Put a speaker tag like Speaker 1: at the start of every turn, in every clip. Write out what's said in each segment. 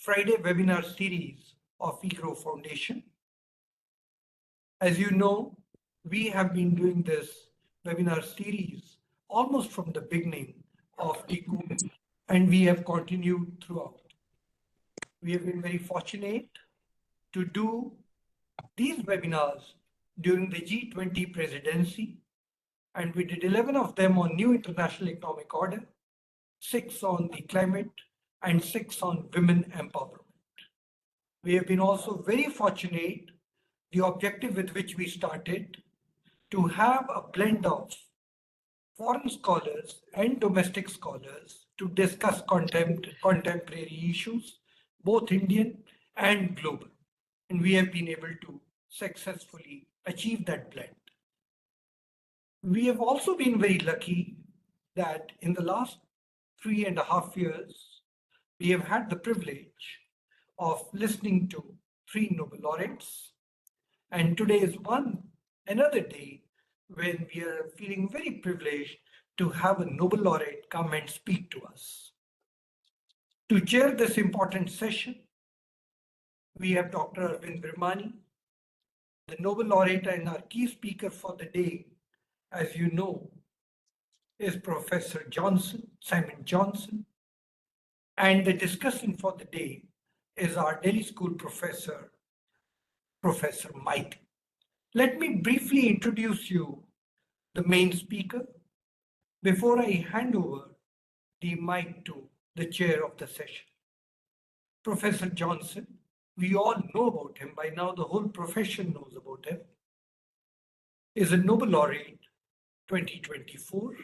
Speaker 1: Friday webinar series of EGROW Foundation. As you know, we have been doing this webinar series almost from the beginning of EGROW, and we have continued throughout. We have been very fortunate to do these webinars during the G20 presidency, and we did 11 of them on new international economic order, 6 on the climate, and 6 on women empowerment. We have been also very fortunate, the objective with which we started, to have a blend of foreign scholars and domestic scholars to discuss contemporary issues, both Indian and global. And we have been able to successfully achieve that blend. We have also been very lucky that in the last 3.5 years, we have had the privilege of listening to 3 Nobel laureates. And today is another day when we are feeling very privileged to have a Nobel laureate come and speak to us. To chair this important session, we have Dr. Arvind Virmani, the Nobel laureate, and our key speaker for the day, as you know, is Professor Simon Johnson. And the discussant for the day is our Delhi School professor, Professor Maiti. Let me briefly introduce you the main speaker before I hand over the mic to the chair of the session. Professor Johnson, we all know about him by now, the whole profession knows about him, is a Nobel laureate 2024,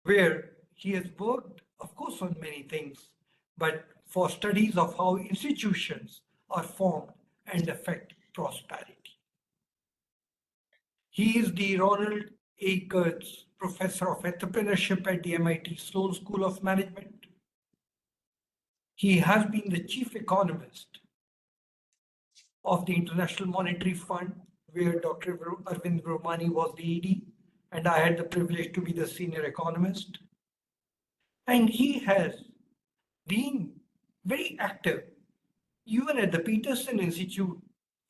Speaker 1: where he has worked, of course, on many things, but for studies of how institutions are formed and affect prosperity. He is the Ronald A. Kurtz Professor of Entrepreneurship at the MIT Sloan School of Management. He has been the chief economist of the International Monetary Fund, where Dr. Arvind Virmani was the ED, and I had the privilege to be the senior economist. And he has been very active, even at the Peterson Institute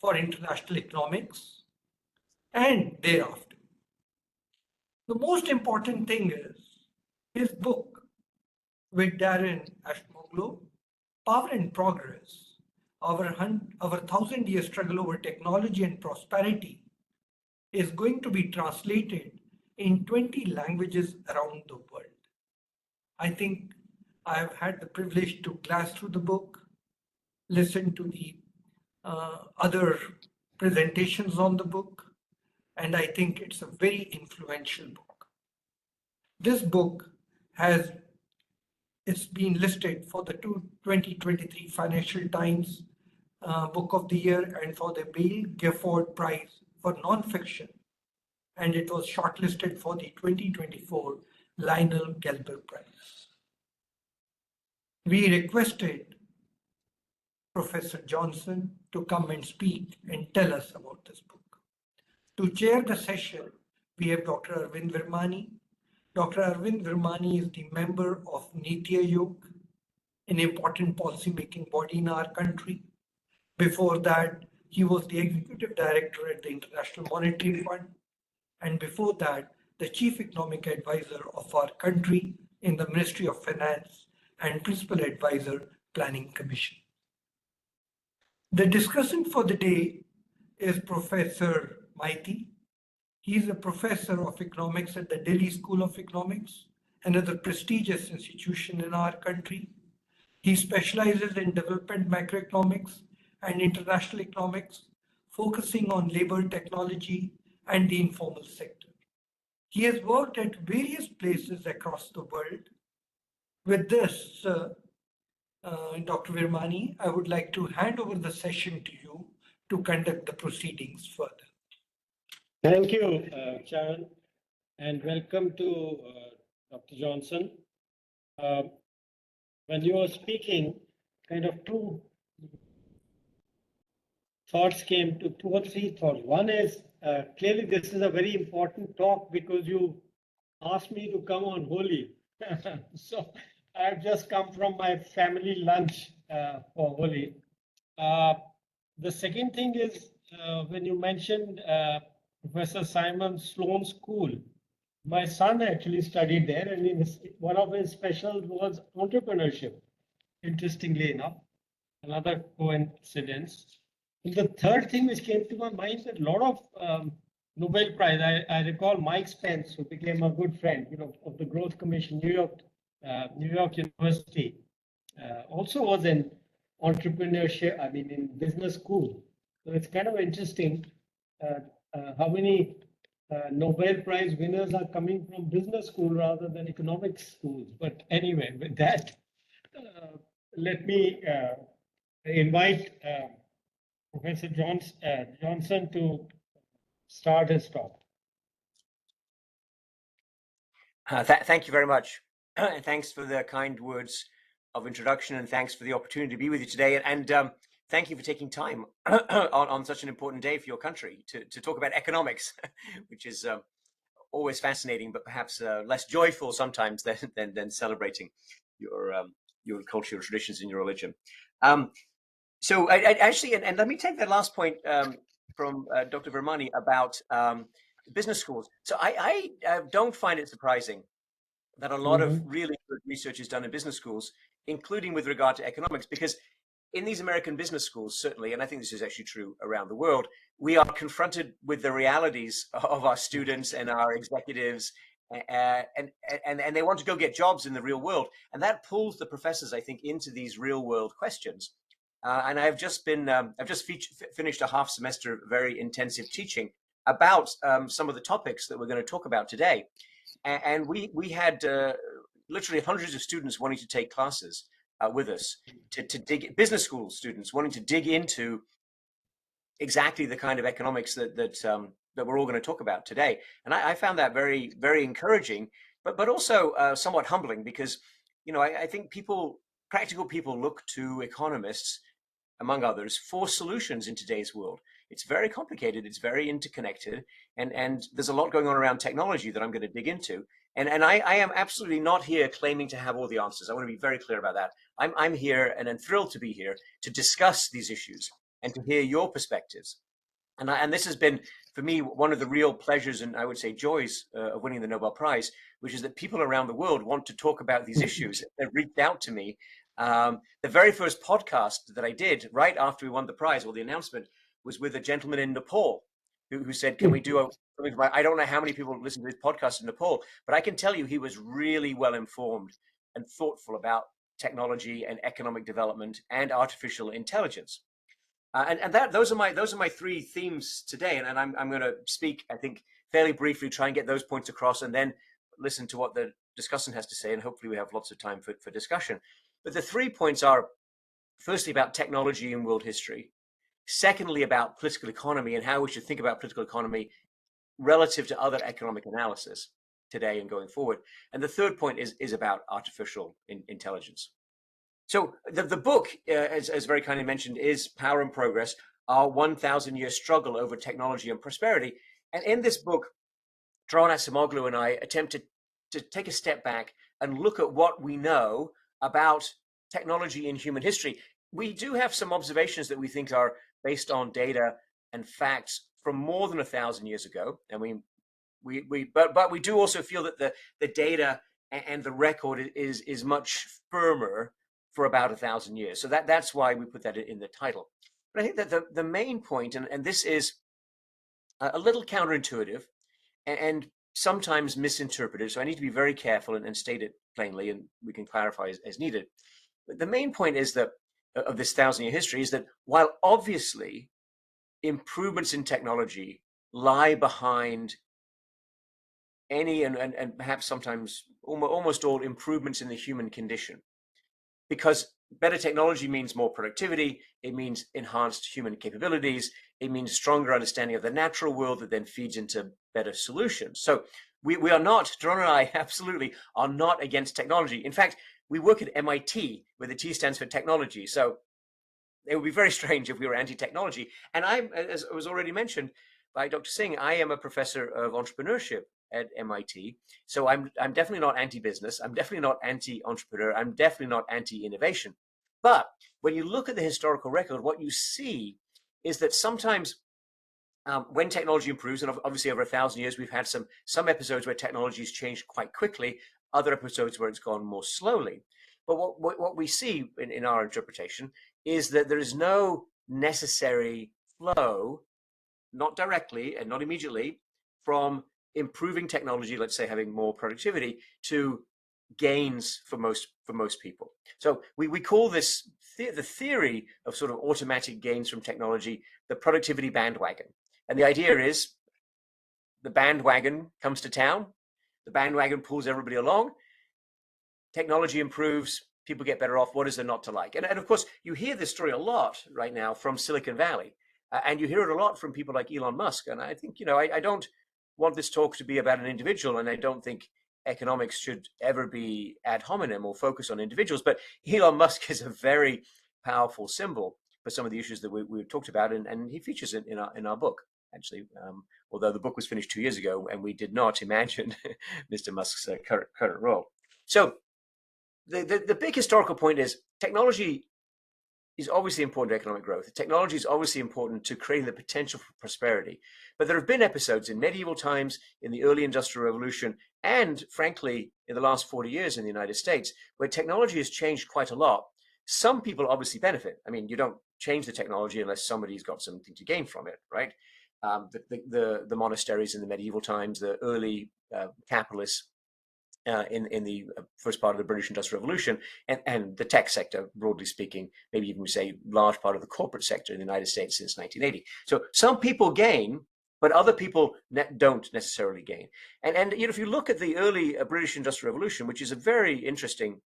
Speaker 1: for International Economics and thereafter. The most important thing is his book with Darren Ashmoglu, Power and Progress, our 1,000-year struggle over technology and prosperity, is going to be translated in 20 languages around the world. I think I have had the privilege to glance through the book, listen to the other presentations on the book, and I think it's a very influential book. This book it's been listed for the 2023 Financial Times Book of the Year and for the Bill Gifford Prize for Nonfiction, and it was shortlisted for the 2024 Lionel Gelber Prize. We requested Professor Johnson to come and speak and tell us about this book. To chair the session, we have Dr. Arvind Virmani. Dr. Arvind Virmani is the member of Niti Aayog, an important policy-making body in our country. Before that, he was the executive director at the International Monetary Fund, and before that, the chief economic advisor of our country in the Ministry of Finance and principal advisor, Planning Commission. The discussant for the day is Professor Maiti. He is a professor of economics at the Delhi School of Economics, another prestigious institution in our country. He specializes in development macroeconomics and international economics, focusing on labor, technology, and the informal sector. He has worked at various places across the world. With this, Dr. Virmani, I would like to hand over the session to you to conduct the proceedings further.
Speaker 2: Thank you, Charan, and welcome to Dr. Johnson. When you were speaking, kind of two thoughts came to 2 or 3 thoughts. One is clearly this is a very important talk because you asked me to come on Holi. So I've just come from my family lunch for Holi. The second thing is when you mentioned Professor Simon Sloan School, my son actually studied there, and one of his specials was entrepreneurship. Interestingly enough, another coincidence. And the third thing which came to my mind, that a lot of Nobel Prize. I recall Mike Spence, who became a good friend, of the Growth Commission, New York University, also was in entrepreneurship. I mean, in business school. So it's kind of interesting how many Nobel Prize winners are coming from business school rather than economics schools. But anyway, with that, let me invite Professor Johnson to start his talk.
Speaker 3: Thank you very much. And thanks for the kind words of introduction, and thanks for the opportunity to be with you today. And thank you for taking time on such an important day for your country to talk about economics, which is always fascinating, but perhaps less joyful sometimes than celebrating your culture, your traditions, and your religion. So I actually, and let me take that last point from Dr. Virmani about business schools. So I don't find it surprising that a lot of really good research is done in business schools, including with regard to economics, because in these American business schools, certainly, and I think this is actually true around the world, we are confronted with the realities of our students and our executives, and they want to go get jobs in the real world. And that pulls the professors, I think, into these real world questions. And I've just finished a half semester of very intensive teaching about some of the topics that we're going to talk about today. And we had literally hundreds of students wanting to take classes with us, to dig, business school students wanting to dig into exactly the kind of economics that we're all going to talk about today. And I found that very, very encouraging, but also somewhat humbling, because I think practical people look to economists, among others, for solutions in today's world. It's very complicated, it's very interconnected, and there's a lot going on around technology that I'm going to dig into. And I am absolutely not here claiming to have all the answers. I want to be very clear about that. I'm here, and I'm thrilled to be here to discuss these issues and to hear your perspectives. And this has been, for me, one of the real pleasures and I would say joys of winning the Nobel Prize, which is that people around the world want to talk about these issues. They've reached out to me. The very first podcast that I did right after we won the prize, or the announcement, was with a gentleman in Nepal who said, can we do something? I don't know how many people listen to this podcast in Nepal, but I can tell you he was really well informed and thoughtful about technology and economic development and artificial intelligence. And those are my three themes today. And I'm going to speak, I think, fairly briefly, try and get those points across, and then listen to what the discussant has to say. And hopefully we have lots of time for discussion. But the 3 points are, firstly, about technology and world history. Secondly, about political economy and how we should think about political economy relative to other economic analysis today and going forward. And the third point is about artificial intelligence. So the book, as very kindly mentioned, is Power and Progress, our 1,000-year struggle over technology and prosperity. And in this book, Drawn Acemoglu and I attempted to take a step back and look at what we know about technology in human history. We do have some observations that we think are based on data and facts from more than 1,000 years ago. And but we do also feel that the data and the record is much firmer for about 1,000 years. So that's why we put that in the title. But I think that the main point, and this is a little counterintuitive and sometimes misinterpreted, so I need to be very careful and state it plainly, and we can clarify as needed. But the main point is that of this 1,000-year history is that while obviously improvements in technology lie behind any and perhaps sometimes almost all improvements in the human condition, because better technology means more productivity, it means enhanced human capabilities, it means stronger understanding of the natural world that then feeds into better solutions. So we are not, John and I absolutely are not against technology. In fact, we work at MIT, where the T stands for technology. So it would be very strange if we were anti-technology. And as was already mentioned by Dr. Singh, I am a professor of entrepreneurship at MIT. So I'm definitely not anti-business. I'm definitely not anti-entrepreneur. I'm definitely not anti-innovation. But when you look at the historical record, what you see is that sometimes when technology improves, and obviously over 1,000 years, we've had some episodes where technology has changed quite quickly, other episodes where it's gone more slowly. But what we see in our interpretation is that there is no necessary flow, not directly and not immediately, from improving technology, let's say having more productivity, to gains for most people. So we call this the theory of sort of automatic gains from technology the productivity bandwagon. And the idea is the bandwagon comes to town, the bandwagon pulls everybody along, technology improves, people get better off. What is there not to like? And of course, you hear this story a lot right now from Silicon Valley, and you hear it a lot from people like Elon Musk. And I think, I don't want this talk to be about an individual, and I don't think economics should ever be ad hominem or focus on individuals. But Elon Musk is a very powerful symbol for some of the issues that we've talked about, and he features it in our book, actually, although the book was finished 2 years ago and we did not imagine Mr. Musk's current role. So the big historical point is technology is obviously important to economic growth. Technology is obviously important to creating the potential for prosperity. But there have been episodes in medieval times, in the early Industrial Revolution, and frankly, in the last 40 years in the United States, where technology has changed quite a lot. Some people obviously benefit. I mean, you don't change the technology unless somebody's got something to gain from it, right? The monasteries in the medieval times, the early capitalists in the first part of the British Industrial Revolution, and the tech sector, broadly speaking, maybe even we say large part of the corporate sector in the United States since 1980. So some people gain, but other people don't necessarily gain. And if you look at the early British Industrial Revolution, which is a very interesting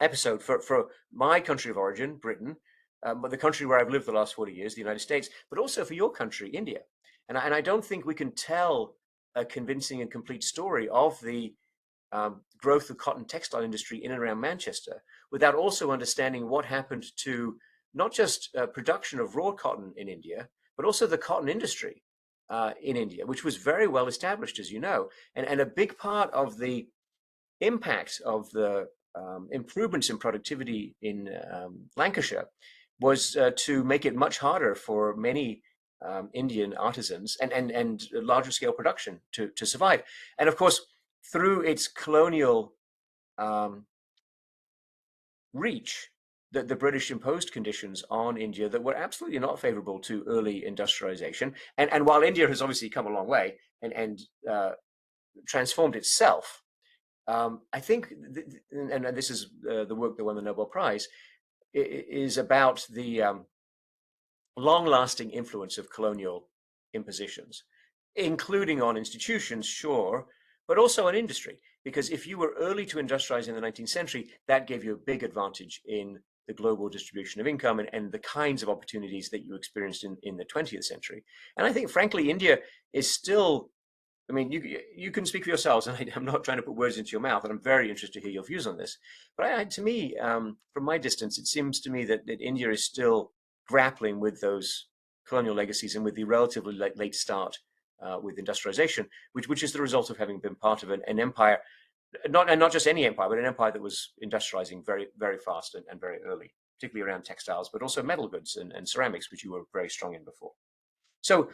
Speaker 3: episode for my country of origin, Britain, but the country where I've lived the last 40 years, the United States, but also for your country, India. And I don't think we can tell a convincing and complete story of the growth of cotton textile industry in and around Manchester without also understanding what happened to not just production of raw cotton in India, but also the cotton industry in India, which was very well established, as you know. And a big part of the impact of the improvements in productivity in Lancashire was to make it much harder for many Indian artisans and larger scale production to survive. And of course, through its colonial reach, the British imposed conditions on India that were absolutely not favorable to early industrialization. And while India has obviously come a long way and transformed itself, I think, and this is the work that won the Nobel Prize, is about the long-lasting influence of colonial impositions, including on institutions, sure, but also on industry. Because if you were early to industrialize in the 19th century, that gave you a big advantage in the global distribution of income and the kinds of opportunities that you experienced in the 20th century. And I think, frankly, India is still, I mean, you can speak for yourselves, and I'm not trying to put words into your mouth, and I'm very interested to hear your views on this. But to me, from my distance, it seems to me that India is still grappling with those colonial legacies and with the relatively late start with industrialization, which is the result of having been part of an empire, not just any empire, but an empire that was industrializing very, very fast and very early, particularly around textiles, but also metal goods and ceramics, which you were very strong in before. So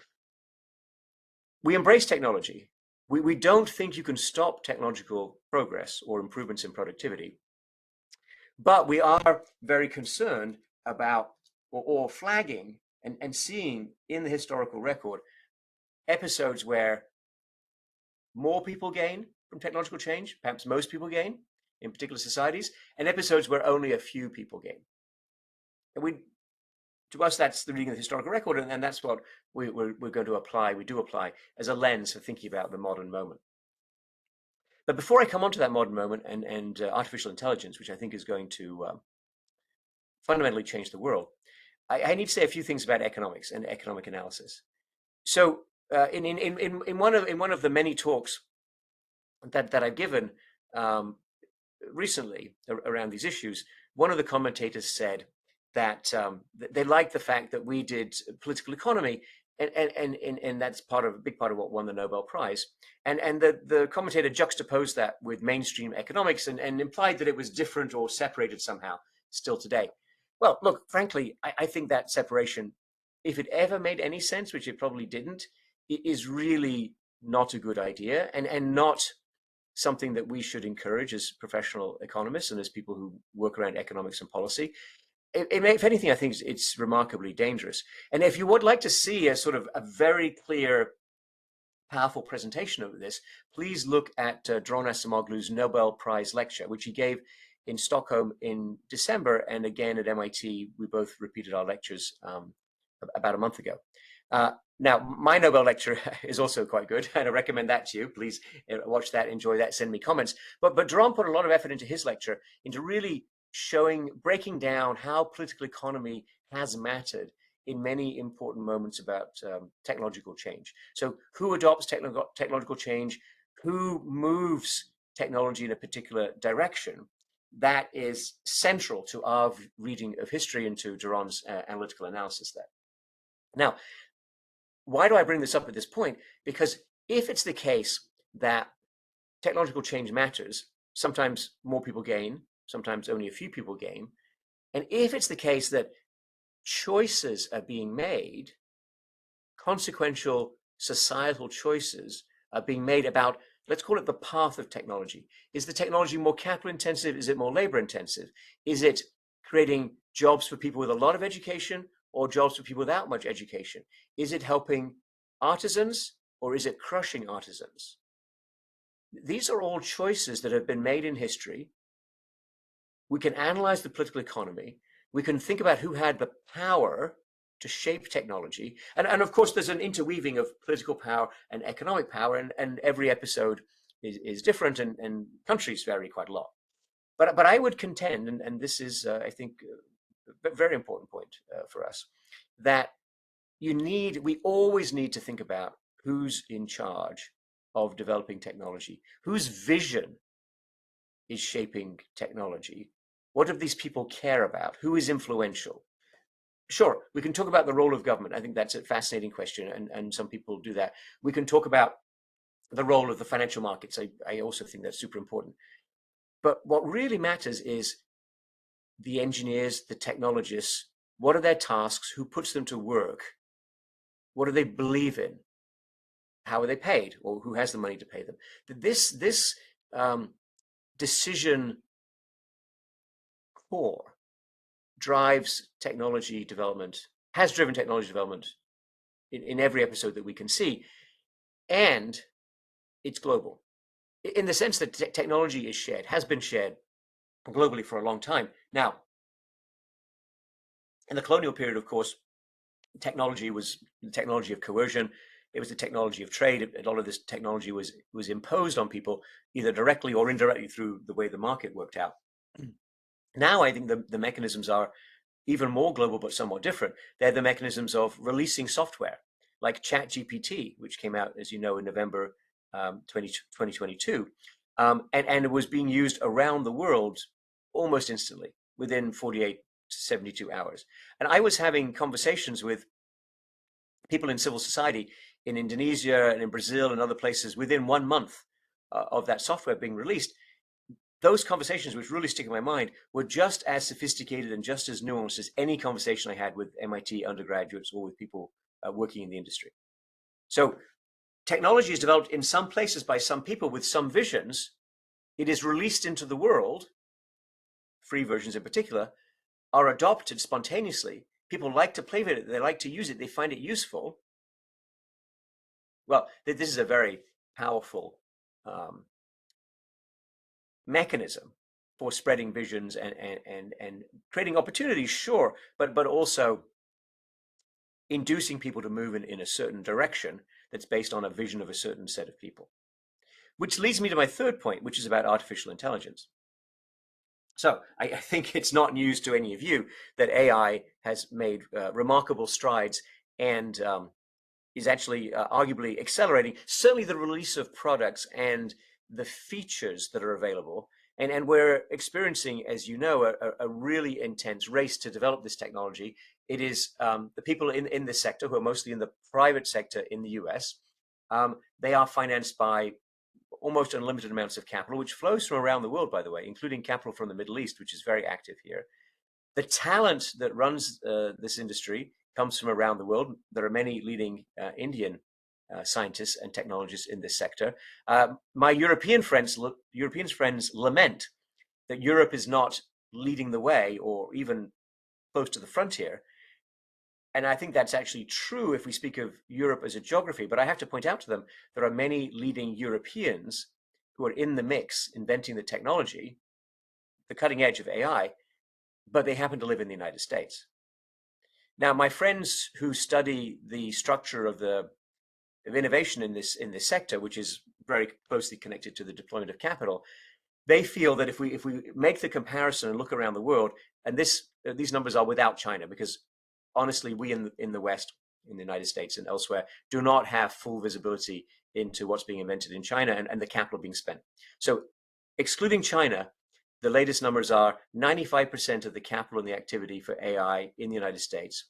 Speaker 3: we embrace technology. We don't think you can stop technological progress or improvements in productivity, but we are very concerned about or flagging and seeing in the historical record episodes where more people gain from technological change, perhaps most people gain in particular societies, and episodes where only a few people gain. And to us, that's the reading of the historical record, and that's what we're going to apply. We do apply as a lens for thinking about the modern moment. But before I come on to that modern moment and artificial intelligence, which I think is going to fundamentally change the world, I need to say a few things about economics and economic analysis. So in one of the many talks that I've given recently around these issues, one of the commentators said that they liked the fact that we did political economy, and that's a big part of what won the Nobel Prize. And the commentator juxtaposed that with mainstream economics and implied that it was different or separated somehow still today. Well, look, frankly, I think that separation, if it ever made any sense, which it probably didn't, it is really not a good idea, and not something that we should encourage as professional economists and as people who work around economics and policy. If anything, I think it's remarkably dangerous. And if you would like to see a sort of a very clear, powerful presentation of this, please look at Dron Acemoglu's Nobel Prize lecture, which he gave in Stockholm in December, and again at MIT. We both repeated our lectures about a month ago. Now, my Nobel lecture is also quite good, and I recommend that to you. Please watch that, enjoy that, send me comments. But Dron put a lot of effort into his lecture, into really breaking down how political economy has mattered in many important moments about technological change. So who adopts technological change, who moves technology in a particular direction, that is central to our reading of history and to Dron's analytical analysis there. Now, why do I bring this up at this point? Because if it's the case that technological change matters, sometimes more people gain, sometimes only a few people gain. And if it's the case that choices are being made, consequential societal choices are being made about, let's call it the path of technology. Is the technology more capital intensive? Is it more labor intensive? Is it creating jobs for people with a lot of education or jobs for people without much education? Is it helping artisans or is it crushing artisans? These are all choices that have been made in history. We can analyze the political economy. We can think about who had the power to shape technology. And of course, there's an interweaving of political power and economic power, and every episode is different, and countries vary quite a lot. But I would contend, and this is, I think, a very important point for us, that we always need to think about who's in charge of developing technology, whose vision is shaping technology. What do these people care about? Who is influential? Sure, we can talk about the role of government. I think that's a fascinating question, and some people do that. We can talk about the role of the financial markets. I also think that's super important. But what really matters is the engineers, the technologists. What are their tasks? Who puts them to work? What do they believe in? How are they paid, or who has the money to pay them? This decision core drives technology development, has driven technology development in every episode that we can see, and it's global in the sense that technology is shared, has been shared globally for a long time. Now, in the colonial period, of course, technology was the technology of coercion. It was the technology of trade. A lot of this technology was imposed on people, either directly or indirectly through the way the market worked out. Now, I think the mechanisms are even more global, but somewhat different. They're the mechanisms of releasing software, like ChatGPT, which came out, as you know, in November 2022. And it was being used around the world almost instantly, within 48 to 72 hours. And I was having conversations with people in civil society in Indonesia and in Brazil and other places within 1 month of that software being released. Those conversations, which really stick in my mind, were just as sophisticated and just as nuanced as any conversation I had with MIT undergraduates or with people working in the industry. So technology is developed in some places by some people with some visions. It is released into the world, free versions in particular, are adopted spontaneously. People like to play with it. They like to use it. They find it useful. Well, this is a very powerful mechanism for spreading visions and creating opportunities, sure, but also inducing people to move in a certain direction that's based on a vision of a certain set of people. Which leads me to my third point, which is about artificial intelligence. So I think it's not news to any of you that AI has made remarkable strides and is actually arguably accelerating, certainly the release of products and the features that are available. And we're experiencing, as you know, a really intense race to develop this technology. It is the people in this sector, who are mostly in the private sector in the US, they are financed by almost unlimited amounts of capital, which flows from around the world, by the way, including capital from the Middle East, which is very active here. The talent that runs this industry comes from around the world. There are many leading Indian scientists and technologists in this sector. My European friends lament that Europe is not leading the way or even close to the frontier. And I think that's actually true if we speak of Europe as a geography. But I have to point out to them, there are many leading Europeans who are in the mix inventing the technology, the cutting edge of AI, but they happen to live in the United States. Now, my friends who study the structure of innovation in this sector, which is very closely connected to the deployment of capital, they feel that if we make the comparison and look around the world, and these numbers are without China, because honestly, we in the West, in the United States and elsewhere, do not have full visibility into what's being invented in China and the capital being spent. So excluding China, the latest numbers are 95% of the capital and the activity for AI in the United States,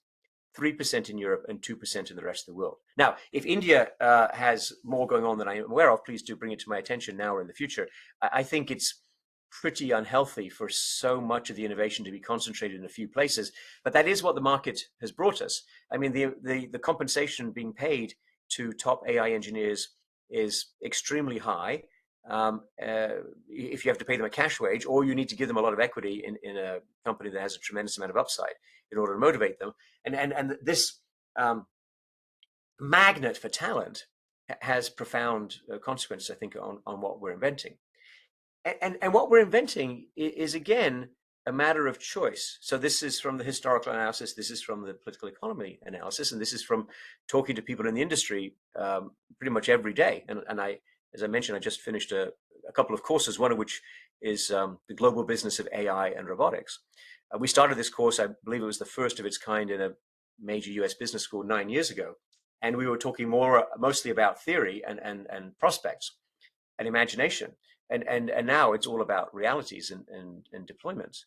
Speaker 3: 3% in Europe, and 2% in the rest of the world. Now, if India has more going on than I am aware of, please do bring it to my attention now or in the future. I think it's pretty unhealthy for so much of the innovation to be concentrated in a few places, but that is what the market has brought us. I mean, the compensation being paid to top AI engineers is extremely high. If you have to pay them a cash wage, or you need to give them a lot of equity in a company that has a tremendous amount of upside in order to motivate them. And this magnet for talent has profound consequences, I think, on what we're inventing. And what we're inventing is, again, a matter of choice. So this is from the historical analysis, this is from the political economy analysis, and this is from talking to people in the industry pretty much every day. And I, as I mentioned, I just finished a couple of courses, one of which is the global business of AI and robotics. We started this course, I believe it was the first of its kind in a major US business school 9 years ago. And we were talking mostly about theory and prospects and imagination. And now it's all about realities and deployments.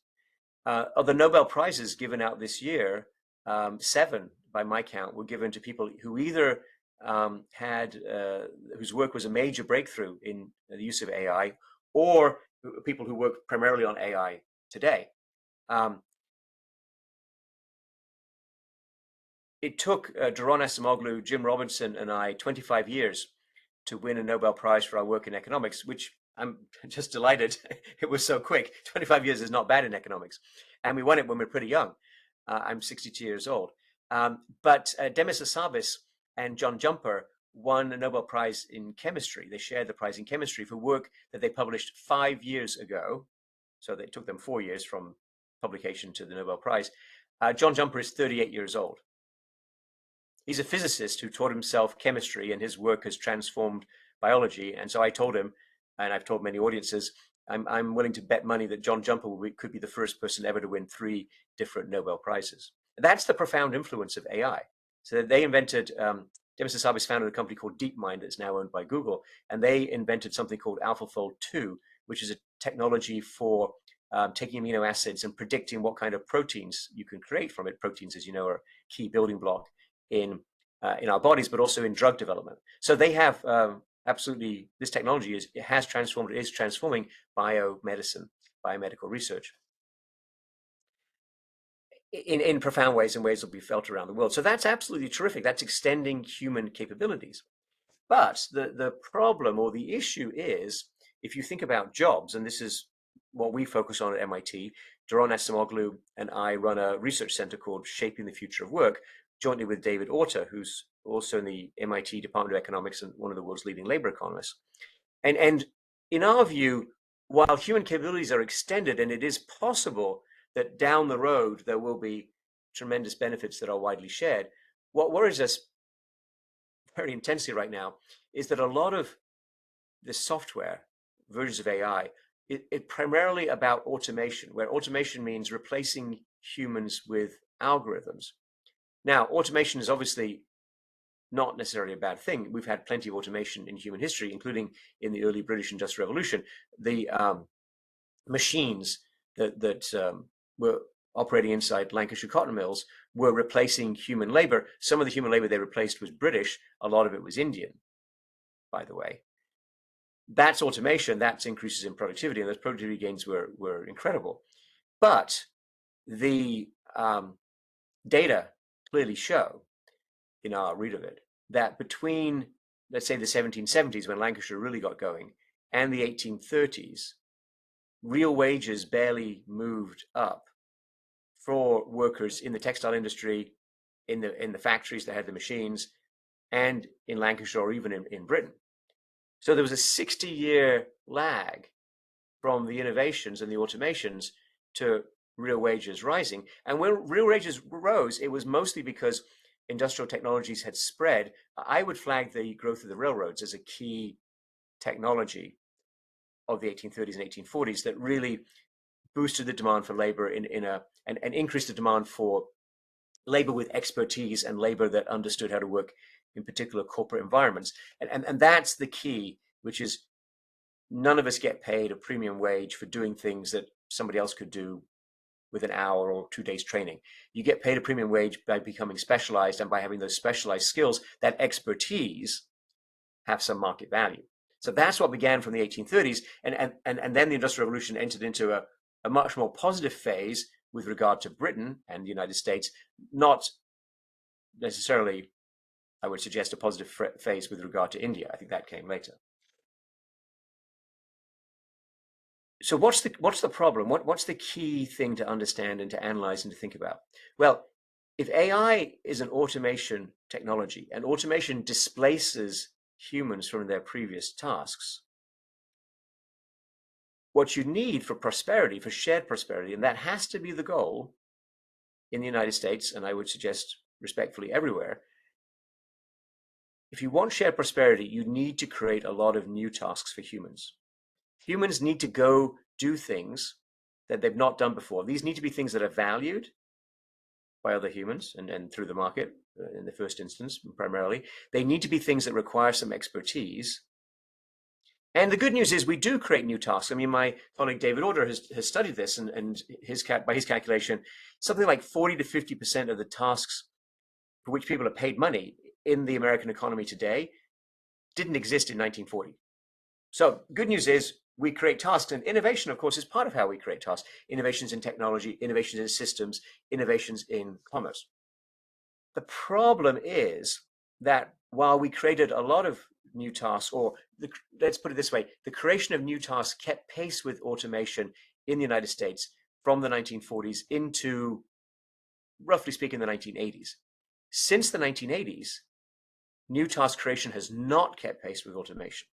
Speaker 3: Of the Nobel Prizes given out this year, 7, by my count, were given to people who either whose work was a major breakthrough in the use of AI, or people who work primarily on AI today. It took Doron Acemoglu, Jim Robinson, and I 25 years to win a Nobel Prize for our work in economics, which I'm just delighted it was so quick. 25 years is not bad in economics. And we won it when we were pretty young. I'm 62 years old. But Demis Hassabis and John Jumper won a Nobel Prize in chemistry. They shared the prize in chemistry for work that they published 5 years ago. So it took them 4 years from publication to the Nobel Prize. John Jumper is 38 years old. He's a physicist who taught himself chemistry, and his work has transformed biology. And so I told him, and I've told many audiences, I'm willing to bet money that John Jumper could be the first person ever to win 3 different Nobel Prizes. And that's the profound influence of AI. So they invented, Demis Hassabis founded a company called DeepMind that's now owned by Google, and they invented something called AlphaFold 2, which is a technology for taking amino acids and predicting what kind of proteins you can create from it. Proteins, as you know, are a key building block in our bodies, but also in drug development. So they have absolutely, this technology is transforming biomedicine, biomedical research in profound ways, and ways that will be felt around the world. So that's absolutely terrific. That's extending human capabilities. But the problem or the issue is, if you think about jobs, and this is what we focus on at MIT, Doron Acemoglu and I run a research center called Shaping the Future of Work, jointly with David Orta, who's also in the MIT Department of Economics and one of the world's leading labor economists. And in our view, while human capabilities are extended, and it is possible that down the road there will be tremendous benefits that are widely shared, what worries us very intensely right now is that a lot of the software versions of AI, it primarily about automation, where automation means replacing humans with algorithms. Now, automation is obviously not necessarily a bad thing. We've had plenty of automation in human history, including in the early British Industrial Revolution. The machines that were operating inside Lancashire cotton mills were replacing human labor. Some of the human labor they replaced was British. A lot of it was Indian, by the way. That's automation. That's increases in productivity, and those productivity gains were incredible. But the data clearly show, in our read of it, that between, let's say, the 1770s, when Lancashire really got going, and the 1830s, real wages barely moved up for workers in the textile industry, in the factories that had the machines, and in Lancashire or even in Britain. So there was a 60-year lag from the innovations and the automations to real wages rising. And when real wages rose, it was mostly because industrial technologies had spread. I would flag the growth of the railroads as a key technology of the 1830s and 1840s that really boosted the demand for labor and increased the demand for labor with expertise and labor that understood how to work in particular corporate environments. And that's the key, which is none of us get paid a premium wage for doing things that somebody else could do with an hour or 2 days training. You get paid a premium wage by becoming specialized and by having those specialized skills. That expertise have some market value. So that's what began from the 1830s. And then the Industrial Revolution entered into a much more positive phase with regard to Britain and the United States, not necessarily, I would suggest, a positive phase with regard to India. I think that came later. So what's the problem? What's the key thing to understand and to analyze and to think about? Well, if AI is an automation technology and automation displaces humans from their previous tasks, what you need for prosperity, for shared prosperity, and that has to be the goal in the United States, and I would suggest respectfully everywhere, if you want shared prosperity, you need to create a lot of new tasks for humans. Humans need to go do things that they've not done before. These need to be things that are valued by other humans and through the market in the first instance, primarily. They need to be things that require some expertise. And the good news is we do create new tasks. I mean, my colleague David Order has studied this, and by his calculation, something like 40 to 50% of the tasks for which people are paid money in the American economy today didn't exist in 1940. So good news is we create tasks, and innovation, of course, is part of how we create tasks. Innovations in technology, innovations in systems, innovations in commerce. The problem is that while we created a lot of new tasks, let's put it this way, the creation of new tasks kept pace with automation in the United States from the 1940s into, roughly speaking, the 1980s. Since the 1980s, new task creation has not kept pace with automation.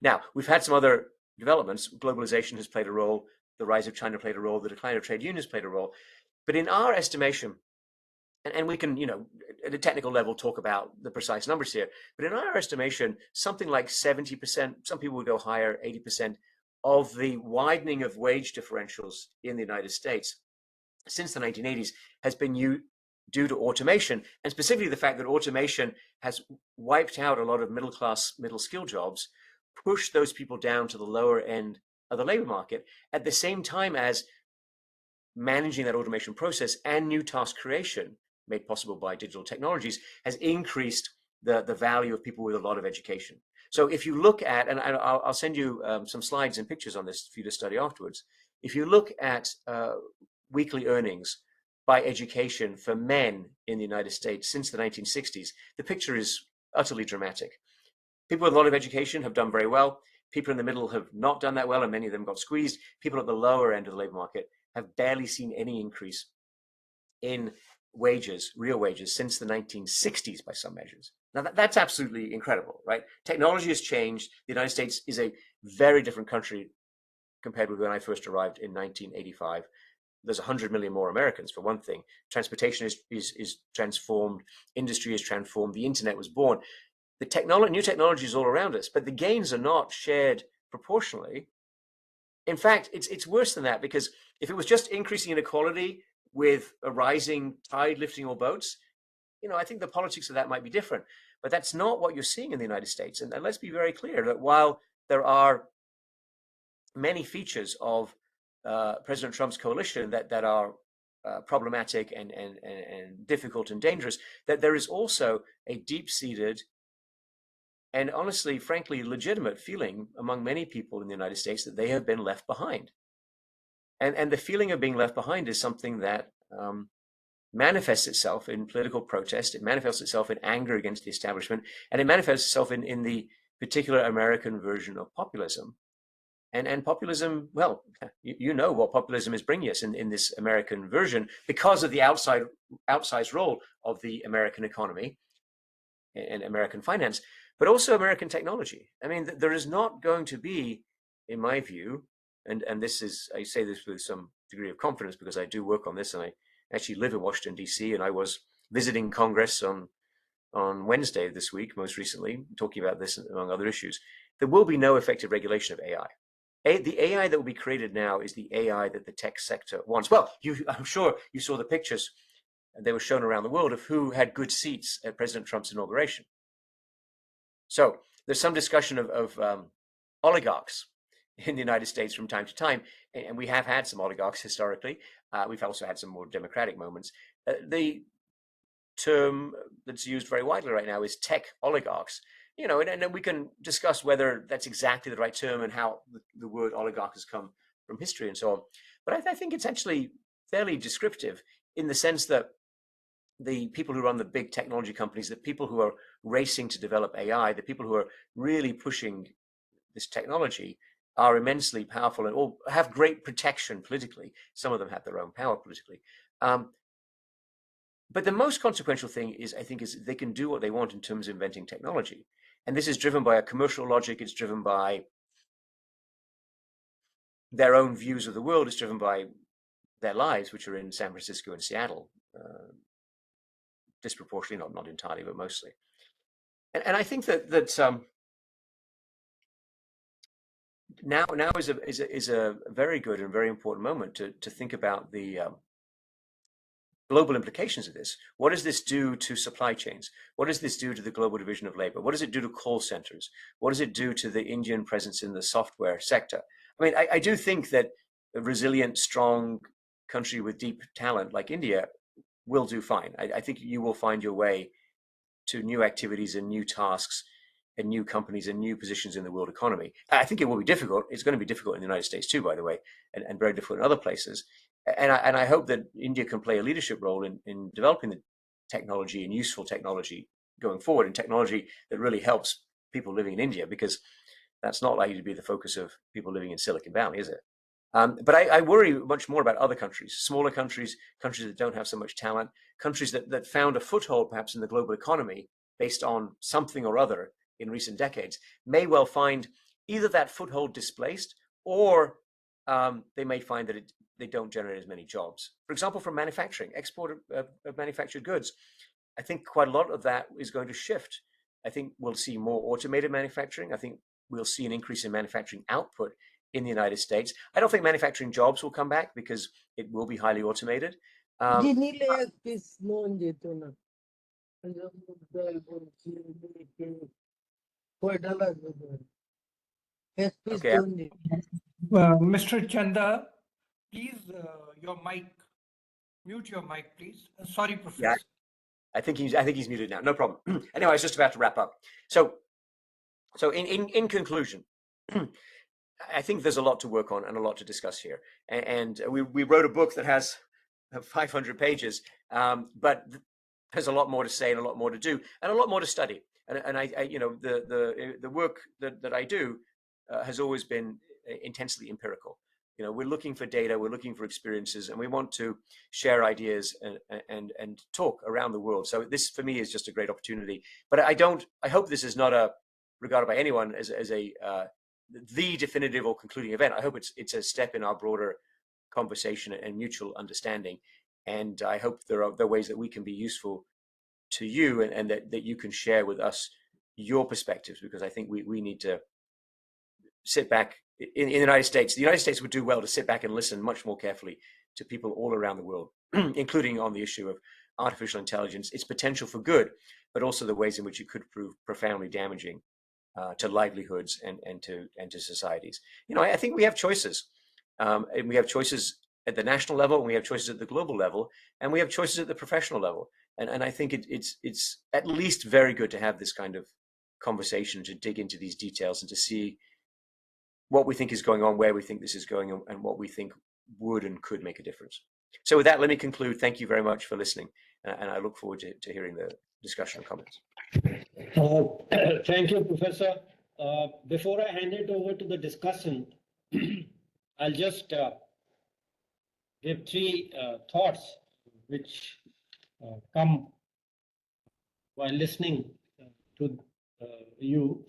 Speaker 3: Now, we've had some other developments. Globalization has played a role. The rise of China played a role. The decline of trade unions played a role. But in our estimation, and we can, at a technical level, talk about the precise numbers here, but in our estimation, something like 70%, some people would go higher, 80% of the widening of wage differentials in the United States since the 1980s has been due to automation, and specifically the fact that automation has wiped out a lot of middle-class, middle-skill jobs, pushed those people down to the lower end of the labor market, at the same time as managing that automation process and new task creation made possible by digital technologies has increased the value of people with a lot of education. So if you look at, and I'll send you some slides and pictures on this for you to study afterwards. If you look at weekly earnings by education for men in the United States since the 1960s, the picture is utterly dramatic. People with a lot of education have done very well. People in the middle have not done that well, and many of them got squeezed. People at the lower end of the labor market have barely seen any increase in wages, real wages, since the 1960s by some measures. Now that's absolutely incredible, right? Technology has changed. The United States is a very different country compared with when I first arrived in 1985. There's 100 million more Americans, for one thing. Transportation is transformed. Industry is transformed. The internet was born. The new technology is all around us, but the gains are not shared proportionally. In fact, it's worse than that, because if it was just increasing inequality with a rising tide lifting all boats, I think the politics of that might be different. But that's not what you're seeing in the United States. And let's be very clear that while there are many features of President Trump's coalition that are problematic and difficult and dangerous, that there is also a deep-seated and honestly, frankly, legitimate feeling among many people in the United States that they have been left behind. And the feeling of being left behind is something that manifests itself in political protest. It manifests itself in anger against the establishment, and it manifests itself in the particular American version of populism. And populism, well, you know what populism is bringing us in this American version because of the outsized role of the American economy and American finance, but also American technology. I mean, there is not going to be, in my view, and this is, I say this with some degree of confidence because I do work on this, and I actually live in Washington, D.C., and I was visiting Congress on Wednesday this week, most recently, talking about this among other issues. There will be no effective regulation of AI. The AI that will be created now is the AI that the tech sector wants. Well, I'm sure you saw the pictures, and they were shown around the world, of who had good seats at President Trump's inauguration. So there's some discussion of oligarchs in the United States from time to time, and we have had some oligarchs historically. We've also had some more democratic moments. The term that's used very widely right now is tech oligarchs. You know, and we can discuss whether that's exactly the right term and how the word oligarch has come from history and so on. But I think it's actually fairly descriptive in the sense that the people who run the big technology companies, the people who are racing to develop AI, the people who are really pushing this technology are immensely powerful and all have great protection politically. Some of them have their own power politically. But the most consequential thing is, I think, is they can do what they want in terms of inventing technology. And this is driven by a commercial logic. It's driven by their own views of the world. It's driven by their lives, which are in San Francisco and Seattle, disproportionately, not entirely, but mostly. And I think that now is a very good and very important moment to think about the global implications of this. What does this do to supply chains? What does this do to the global division of labor? What does it do to call centers? What does it do to the Indian presence in the software sector? I mean, I do think that a resilient, strong country with deep talent like India will do fine. I think you will find your way to new activities and new tasks and new companies and new positions in the world economy. I think it will be difficult. It's going to be difficult in the United States too, by the way, and very difficult in other places. And I hope that India can play a leadership role in developing the technology and useful technology going forward, and technology that really helps people living in India, because that's not likely to be the focus of people living in Silicon Valley, is it? But I worry much more about other countries, smaller countries, countries that don't have so much talent, countries that found a foothold perhaps in the global economy based on something or other in recent decades, may well find either that foothold displaced, or they may find that they don't generate as many jobs. For example, from manufacturing, export of manufactured goods, I think quite a lot of that is going to shift. I think we'll see more automated manufacturing. I think we'll see an increase in manufacturing output in the United States. I don't think manufacturing jobs will come back because it will be highly automated. Okay.
Speaker 1: Mr. Chanda, please, your mic, mute your mic, please. Sorry, Professor.
Speaker 3: Yeah, I think he's muted now. No problem. Anyway, I was just about to wrap up. So in conclusion, I think there's a lot to work on and a lot to discuss here. And we wrote a book that has 500 pages, but there's a lot more to say and a lot more to do and a lot more to study. And I you know, the work that I do has always been intensely empirical. You know, we're looking for data, we're looking for experiences, and we want to share ideas and talk around the world. So this, for me, is just a great opportunity. But I hope this is not regarded by anyone as the definitive or concluding event. I hope it's a step in our broader conversation and mutual understanding. And I hope there are ways that we can be useful to you, and that you can share with us your perspectives, because I think we need to sit back. In the United States would do well to sit back and listen much more carefully to people all around the world, including on the issue of artificial intelligence, its potential for good, but also the ways in which it could prove profoundly damaging to livelihoods and to societies. You know, I think we have choices. And we have choices at the national level, and we have choices at the global level, and we have choices at the professional level. And I think it's at least very good to have this kind of conversation, to dig into these details and to see what we think is going on, where we think this is going, and what we think would and could make a difference. So with that, let me conclude. Thank you very much for listening, and I look forward to hearing the discussion and comments.
Speaker 2: Thank you, Professor. Before I hand it over to the discussant, I'll just give three thoughts which come while listening to you.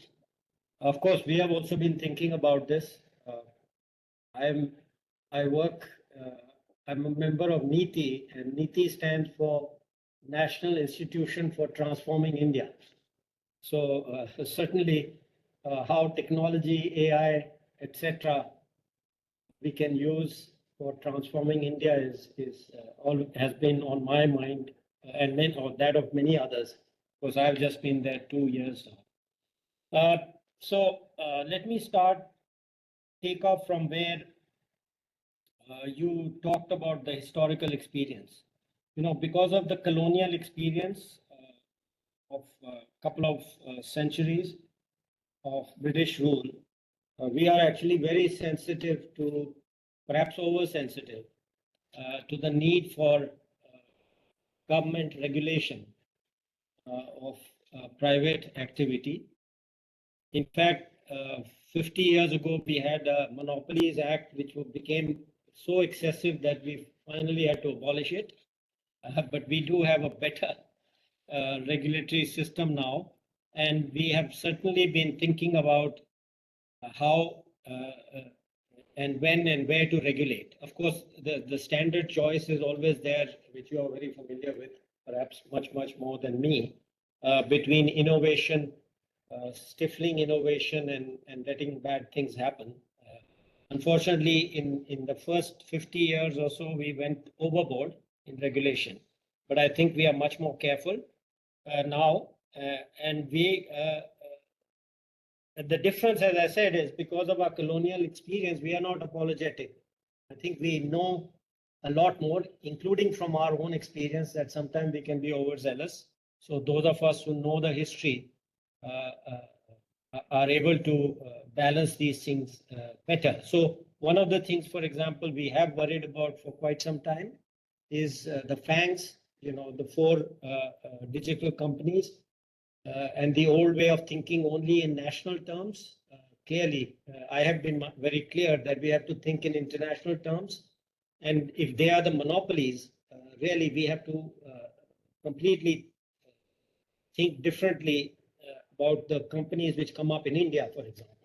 Speaker 2: Of course, we have also been thinking about this. I'm a member of Maiti, and Maiti stands for National Institution for Transforming India. So certainly how technology, AI, etc., we can use for transforming India has been on my mind, and then or that of many others, because I've just been there 2 years now. Let me take off from where you talked about the historical experience. Because of the colonial experience of a couple of centuries of British rule, we are actually very sensitive to, perhaps oversensitive, to the need for government regulation of private activity. In fact, 50 years ago, we had a Monopolies Act, which became so excessive that we finally had to abolish it. But we do have a better regulatory system now. And we have certainly been thinking about how and when and where to regulate. Of course, the standard choice is always there, which you are very familiar with, perhaps much more than me, between innovation, stifling innovation and letting bad things happen. Unfortunately, in the first 50 years or so, we went overboard in regulation. But I think we are much more careful now. And the difference, as I said, is because of our colonial experience, we are not apologetic. I think we know a lot more, including from our own experience, that sometimes we can be overzealous. So those of us who know the history are able to balance these things better. So one of the things, for example, we have worried about for quite some time is the FANGs, the four digital companies, and the old way of thinking only in national terms. Clearly, I have been very clear that we have to think in international terms. And if they are the monopolies, really we have to completely think differently about the companies which come up in India, for example.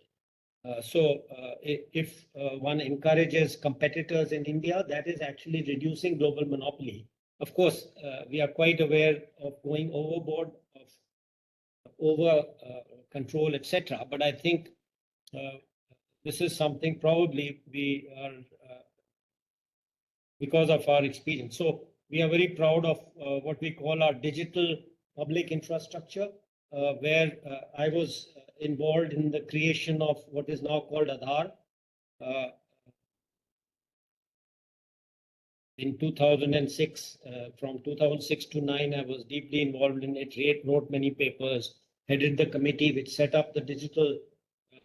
Speaker 2: If one encourages competitors in India, that is actually reducing global monopoly. Of course, we are quite aware of going overboard, of over control, etc. But I think this is something probably we are, because of our experience. So we are very proud of what we call our digital public infrastructure, where I was involved in the creation of what is now called Aadhaar. In 2006, from 2006 to 9, I was deeply involved in it, wrote many papers, headed the committee which set up the digital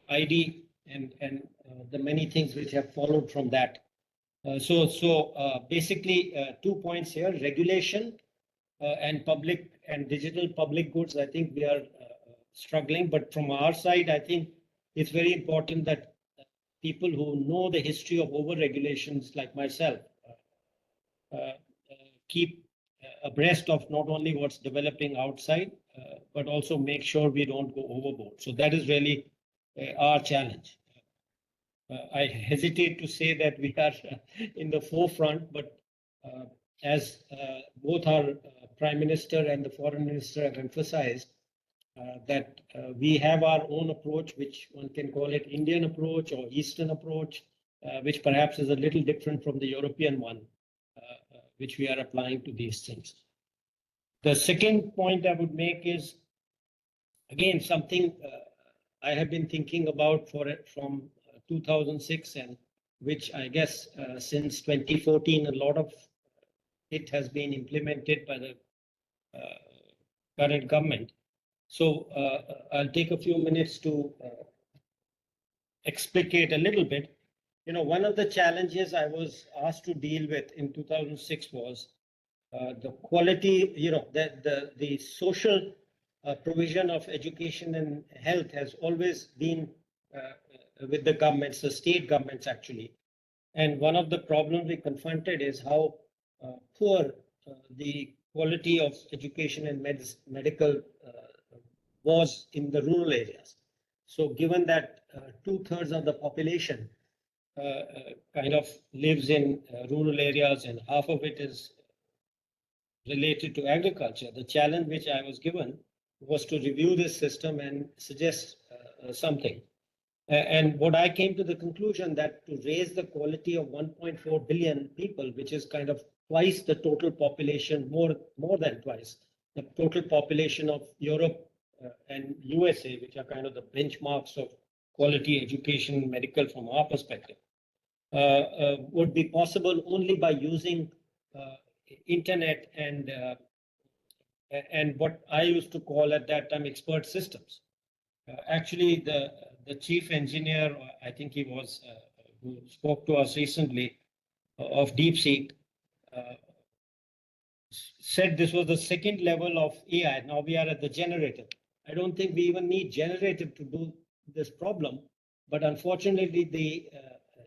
Speaker 2: ID and the many things which have followed from that. Basically, 2 points here: regulation and public and digital public goods. I think we are struggling, but from our side, I think it's very important that people who know the history of over-regulations like myself keep abreast of not only what's developing outside, but also make sure we don't go overboard. So that is really our challenge. I hesitate to say that we are in the forefront, but as both our Prime Minister and the Foreign Minister have emphasized, that we have our own approach, which one can call it Indian approach or Eastern approach, which perhaps is a little different from the European one, which we are applying to these things. The second point I would make is, again, something I have been thinking about from 2006, and which I guess since 2014, a lot of it has been implemented by the current government. So I'll take a few minutes to explicate a little bit. one of the challenges I was asked to deal with in 2006 was the quality, the social provision of education and health has always been with the governments, the state governments actually. And one of the problems we confronted is how poor the quality of education and medical was in the rural areas. So given that 2/3 of the population kind of lives in rural areas and half of it is related to agriculture, the challenge which I was given was to review this system and suggest something. And what I came to the conclusion that to raise the quality of 1.4 billion people, which is kind of twice the total population, more than twice the total population of Europe and USA, which are kind of the benchmarks of quality education, medical from our perspective, would be possible only by using internet and what I used to call at that time expert systems. Actually, the chief engineer, I think he was, who spoke to us recently of DeepSeek, said this was the second level of AI. Now we are at the generative. I don't think we even need generative to do this problem, but unfortunately, the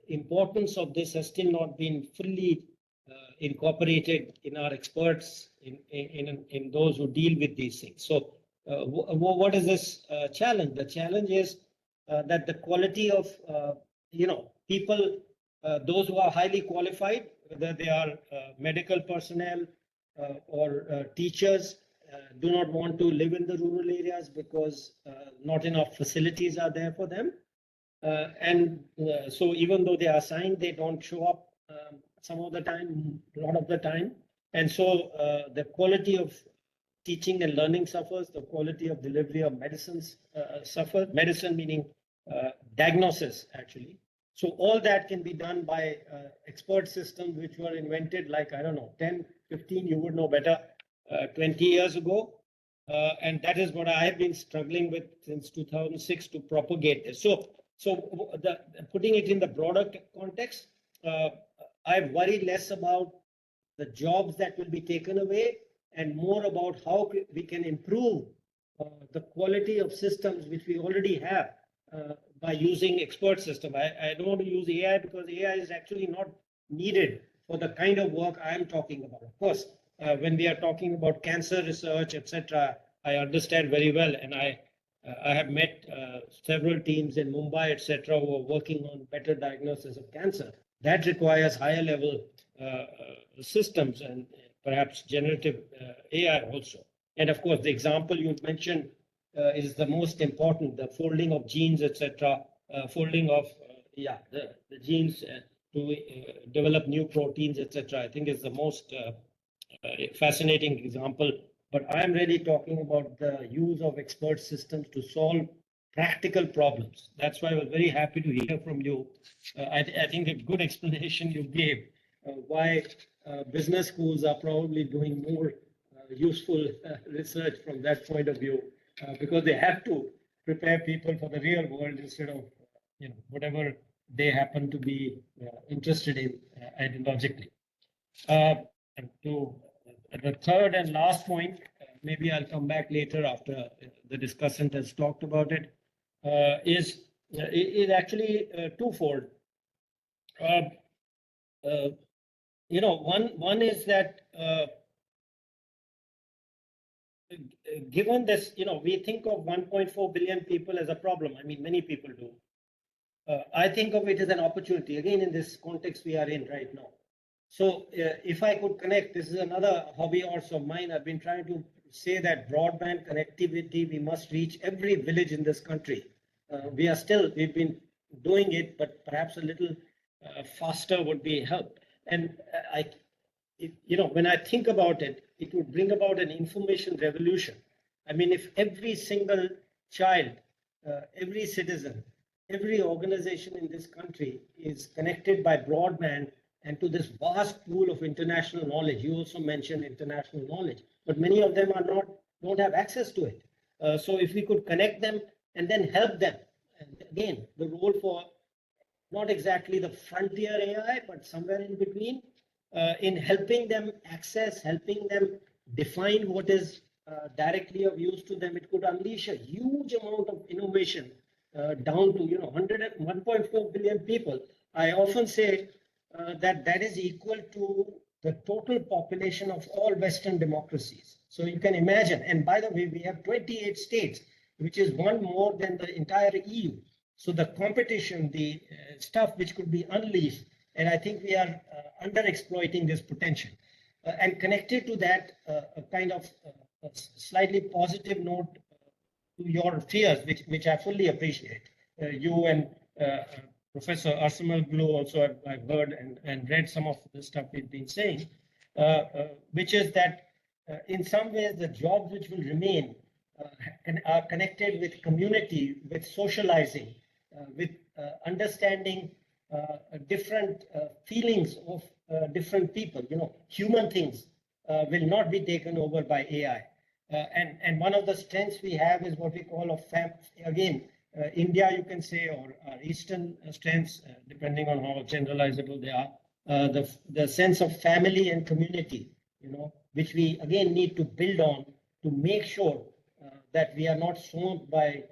Speaker 2: importance of this has still not been fully incorporated in our experts, in those who deal with these things. So what is this challenge? The challenge is that the quality of people, those who are highly qualified, whether they are medical personnel or teachers, do not want to live in the rural areas because not enough facilities are there for them. So even though they are assigned, they don't show up some of the time, a lot of the time. And so the quality of teaching and learning suffers, the quality of delivery of medicines suffers, medicine meaning diagnosis actually. So all that can be done by expert systems which were invented like, I don't know, 10, 15, you would know better, 20 years ago. And that is what I have been struggling with since 2006 to propagate this. So putting it in the broader context, I worry less about the jobs that will be taken away and more about how we can improve the quality of systems which we already have by using expert system. I don't want to use AI because AI is actually not needed for the kind of work I'm talking about. Of course, when we are talking about cancer research, etc., I understand very well, and I have met several teams in Mumbai, etc., who are working on better diagnosis of cancer. That requires higher level systems and perhaps generative AI also. And of course, the example you mentioned is the most important, the folding of genes, etc., folding of the genes to develop new proteins, etc. I think is the most fascinating example. But I'm really talking about the use of expert systems to solve practical problems. That's why I was very happy to hear from you. I think a good explanation you gave why business schools are probably doing more useful research from that point of view, because they have to prepare people for the real world instead of whatever they happen to be interested in ideologically. And to the third and last point, maybe I'll come back later after the discussant has talked about it, is actually twofold. One is that given this, we think of 1.4 billion people as a problem. I mean, many people do. I think of it as an opportunity, again, in this context we are in right now. So if I could connect, this is another hobby horse of mine. I've been trying to say that broadband connectivity, we must reach every village in this country. We've been doing it, but perhaps a little faster would be helped. And when I think about it, it would bring about an information revolution. I mean, if every single child, every citizen, every organization in this country is connected by broadband and to this vast pool of international knowledge. You also mentioned international knowledge, but many of them don't have access to it. So if we could connect them and then help them, and again, the role for not exactly the frontier AI, but somewhere in between, in helping them access, helping them define what is directly of use to them. It could unleash a huge amount of innovation down to 1.4 billion people. I often say that that is equal to the total population of all Western democracies. So you can imagine, and by the way, we have 28 states, which is one more than the entire EU. So the competition, the stuff which could be unleashed, and I think we are under-exploiting this potential. And connected to that, a kind of a slightly positive note to your fears, which I fully appreciate. You and Professor Arsamal Glu also I've heard and read some of the stuff we've been saying, which is that in some ways the jobs which will remain are connected with community, with socializing, with understanding different feelings of different people. Human things will not be taken over by AI. And one of the strengths we have is what we call India, you can say, or Eastern strengths, depending on how generalizable they are, the sense of family and community, which we again need to build on to make sure that we are not swamped by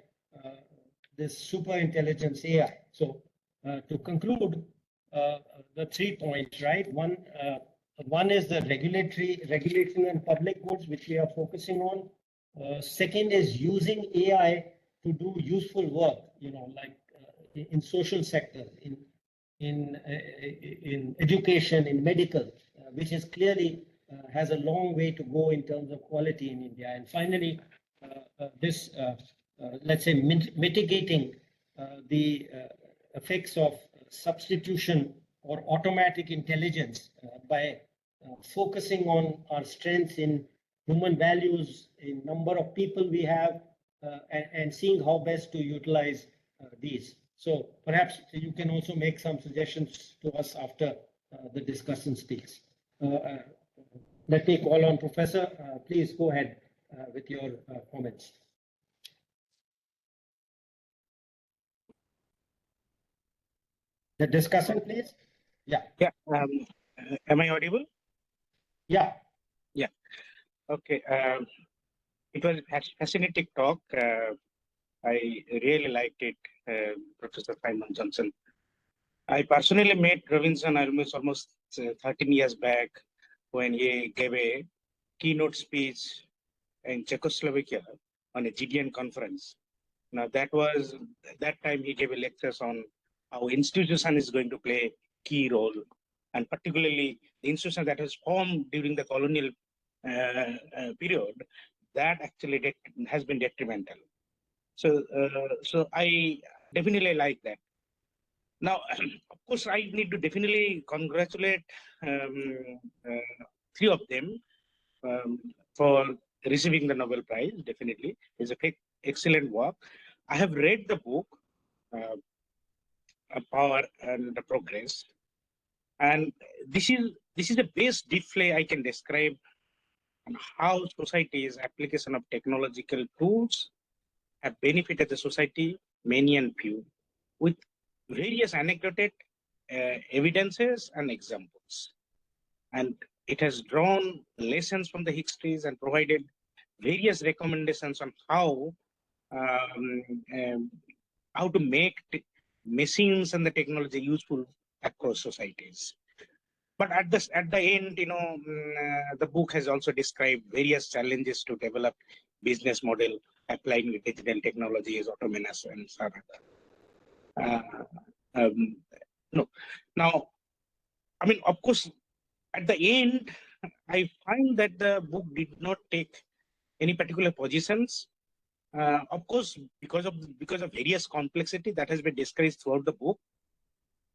Speaker 2: this super intelligence AI. So to conclude, the 3 points, right? One is the regulation and public goods, which we are focusing on. Second is using AI to do useful work, like in social sector, in education, in medical, which is clearly has a long way to go in terms of quality in India. And finally, let's say mitigating the effects of substitution or automatic intelligence by focusing on our strengths in human values, in number of people we have, and seeing how best to utilize these. So perhaps you can also make some suggestions to us after the discussant speaks. Let me call on Professor. Please go ahead with your comments. The discussant, please. Yeah.
Speaker 4: Yeah. Am I audible?
Speaker 2: Yeah.
Speaker 4: Yeah. Okay. It was a fascinating talk. I really liked it, Professor Simon Johnson. I personally met Robinson almost 13 years back when he gave a keynote speech in Czechoslovakia on a GDN conference. Now that time he gave a lecture on how institution is going to play key role, and particularly the institution that was formed during the colonial period, that actually has been detrimental. So I definitely like that. Now, of course, I need to definitely congratulate 3 of them for receiving the Nobel Prize. Definitely, it's a excellent work. I have read the book, Power and the Progress, and this is the best display I can describe on how society's application of technological tools have benefited the society, many and few, with various anecdotal evidences and examples. And it has drawn lessons from the histories and provided various recommendations on how to make machines and the technology useful across societies. But at the end, the book has also described various challenges to develop business model applying digital technologies, automation, and so on. Now, I mean, of course, at the end, I find that the book did not take any particular positions. Of course, because of various complexity that has been discussed throughout the book.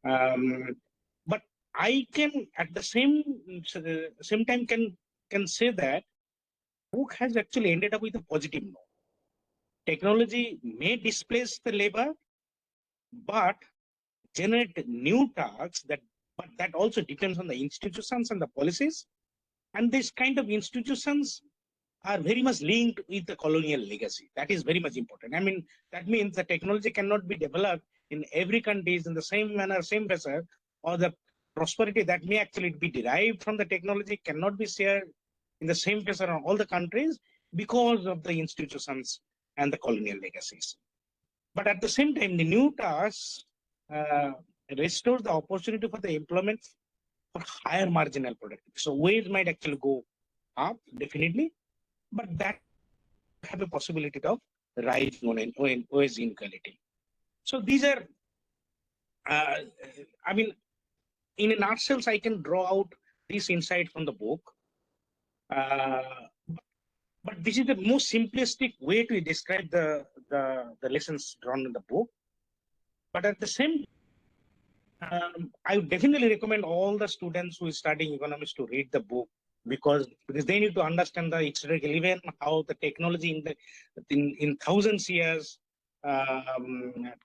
Speaker 4: But I can at the same time can say that book has actually ended up with a positive note. Technology may displace the labor, but generate new tasks but that also depends on the institutions and the policies. And this kind of institutions are very much linked with the colonial legacy. That is very much important. I mean, that means the technology cannot be developed in every country is in the same manner, same pressure, or the prosperity that may actually be derived from the technology cannot be shared in the same pressure on all the countries because of the institutions and the colonial legacies. But at the same time, the new task restores the opportunity for the employment for higher marginal productivity. So wage might actually go up, definitely, but that have a possibility of rise in wage inequality. So these are, I mean, in a nutshell, I can draw out this insight from the book. But this is the most simplistic way to describe the lessons drawn in the book. But at the same I would definitely recommend all the students who are studying economics to read the book because they need to understand the historical event, how the technology in thousands years,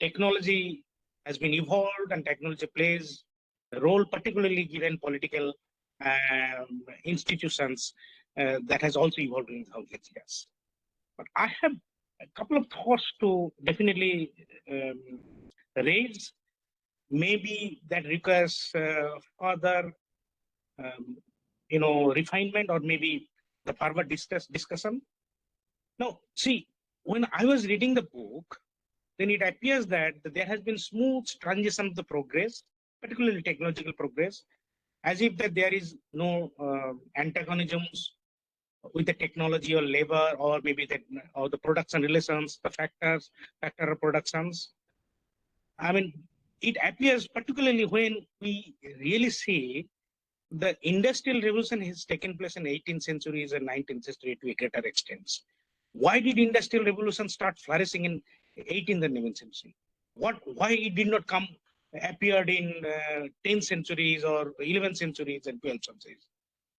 Speaker 4: technology has been evolved and technology plays a role, particularly given political institutions that has also evolved in thousands years. But I have a couple of thoughts to definitely raise. Maybe that requires further, refinement or maybe the further discussion. Now, see, when I was reading the book, then it appears that there has been smooth transition of the progress, particularly technological progress, as if that there is no antagonisms with the technology or labor or maybe or the production relations, the factor of productions. I mean, it appears particularly when we really see the industrial revolution has taken place in 18th centuries and 19th century to a greater extent. Why did industrial revolution start flourishing in 18th and 19th century? Why it did not appeared in 10th centuries or 11th centuries and 12th centuries?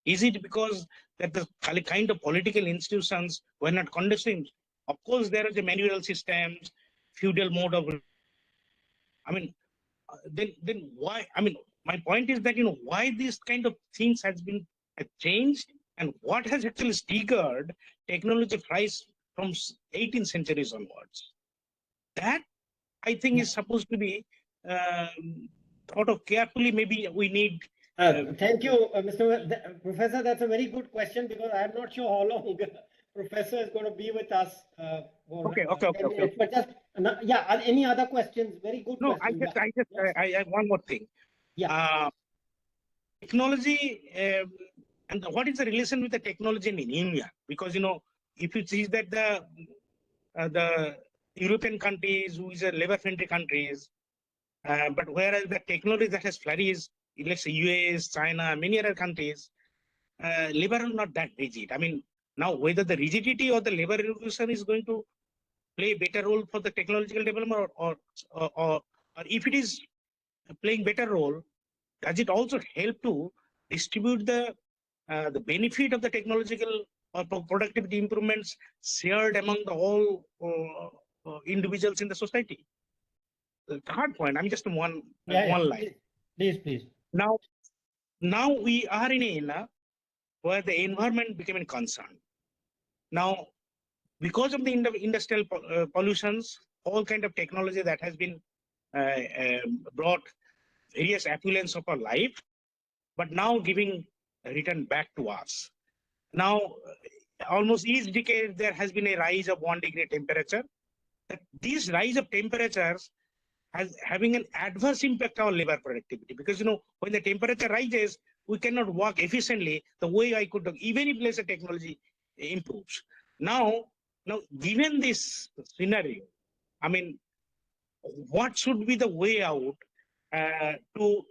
Speaker 4: Is it because that the kind of political institutions were not conducive? Of course, there is a manual systems, feudal mode of. I mean, then why? I mean, my point is that why these kind of things has been changed and what has actually triggered technology rise from 18th centuries onwards. That I think is supposed to be thought of carefully. Maybe we need.
Speaker 2: Thank you, Mr. Professor. That's a very good question because I'm not sure how long Professor is going to be with us.
Speaker 4: Okay.
Speaker 2: But just yeah. Any other questions? Very good.
Speaker 4: No,
Speaker 2: question.
Speaker 4: I have one more thing.
Speaker 2: Yeah.
Speaker 4: Technology and what is the relation with the technology in India? Because if you see that the European countries, who is a labor-friendly countries, but whereas the technology that has flourished, let's say US, China, many other countries, labor are not that rigid. I mean, now whether the rigidity or the labor revolution is going to play a better role for the technological development or if it is playing better role, does it also help to distribute the benefit of the technological or productivity improvements shared among all individuals in the society? The third point, I'm just one line.
Speaker 2: Please.
Speaker 4: Now we are in an era where the environment became a concern. Now, because of the industrial pollutions, all kind of technology that has been brought various affluence of our life, but now giving a return back to us. Now, almost each decade, there has been a rise of 1 degree temperature. This rise of temperatures having an adverse impact on labor productivity because when the temperature rises, we cannot work efficiently the way I could do, even if laser technology improves. Now, given this scenario, I mean, what should be the way out to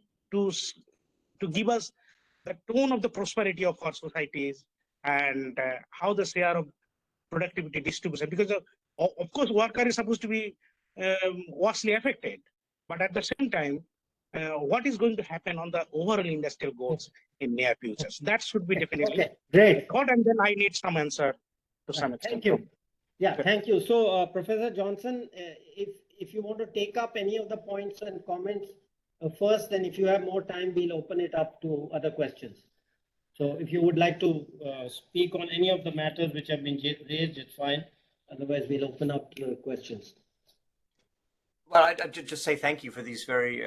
Speaker 4: give us the tone of the prosperity of our societies and how the share of productivity distribution? Because of course, worker is supposed to be vastly affected, but at the same time, what is going to happen on the overall industrial goals in near future? That should be definitely
Speaker 2: great.
Speaker 4: thought, and then I need some answer to some extent.
Speaker 2: Thank you. Yeah, thank you. So, Professor Johnson, if you want to take up any of the points and comments first, then if you have more time, we'll open it up to other questions. So, if you would like to speak on any of the matters which have been raised, it's fine. Otherwise, we'll open up to questions.
Speaker 3: Well, I'd just say thank you for these very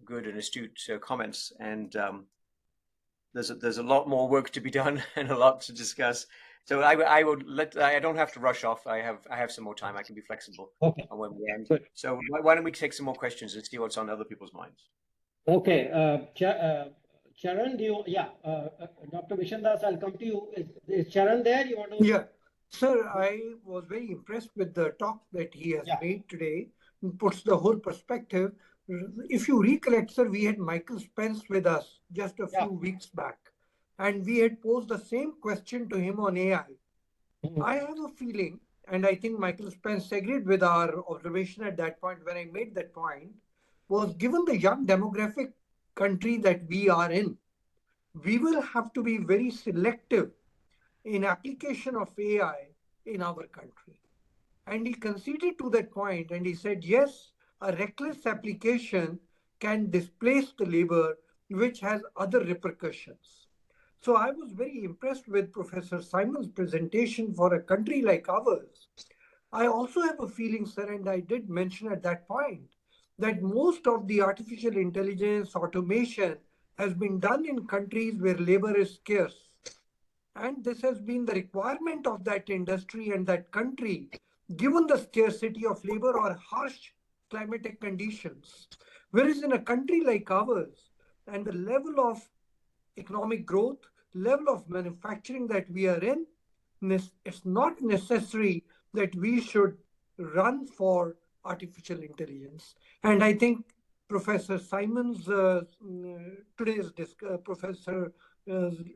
Speaker 3: good and astute comments. And there's a lot more work to be done and a lot to discuss. So I don't have to rush off. I have some more time. I can be flexible
Speaker 2: Okay.
Speaker 3: on when we end.
Speaker 2: Good.
Speaker 3: So why don't we take some more questions and see what's on other people's minds?
Speaker 2: Okay. Charan, Dr. Vishandas, I'll come to you. Is Charan there? You want to?
Speaker 1: Yeah, sir, I was very impressed with the talk that he has made today. It puts the whole perspective. If you recollect, sir, we had Michael Spence with us just a few weeks back, and we had posed the same question to him on AI. I have a feeling, and I think Michael Spence agreed with our observation at that point when I made that point, was given the young demographic country that we are in, we will have to be very selective in application of AI in our country. And he conceded to that point and he said, yes, a reckless application can displace the labor, which has other repercussions. So I was very impressed with Professor Simon's presentation for a country like ours. I also have a feeling, sir, and I did mention at that point, that most of the artificial intelligence automation has been done in countries where labor is scarce. And this has been the requirement of that industry and that country, given the scarcity of labor or harsh climatic conditions. Whereas in a country like ours, and the level of economic growth, level of manufacturing that we are in, it's not necessary that we should run for artificial intelligence. And I think Professor Simon's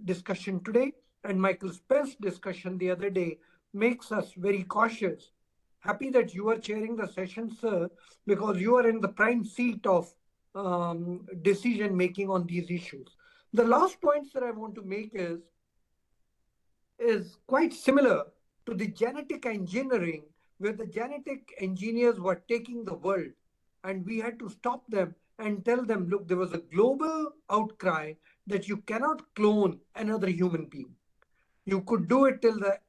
Speaker 1: discussion today and Michael Spence's discussion the other day makes us very cautious. Happy that you are chairing the session, sir, because you are in the prime seat of decision making on these issues. The last point that I want to make is quite similar to the genetic engineering, where the genetic engineers were taking the world and we had to stop them and tell them, look, there was a global outcry that you cannot clone another human being. You could do it till the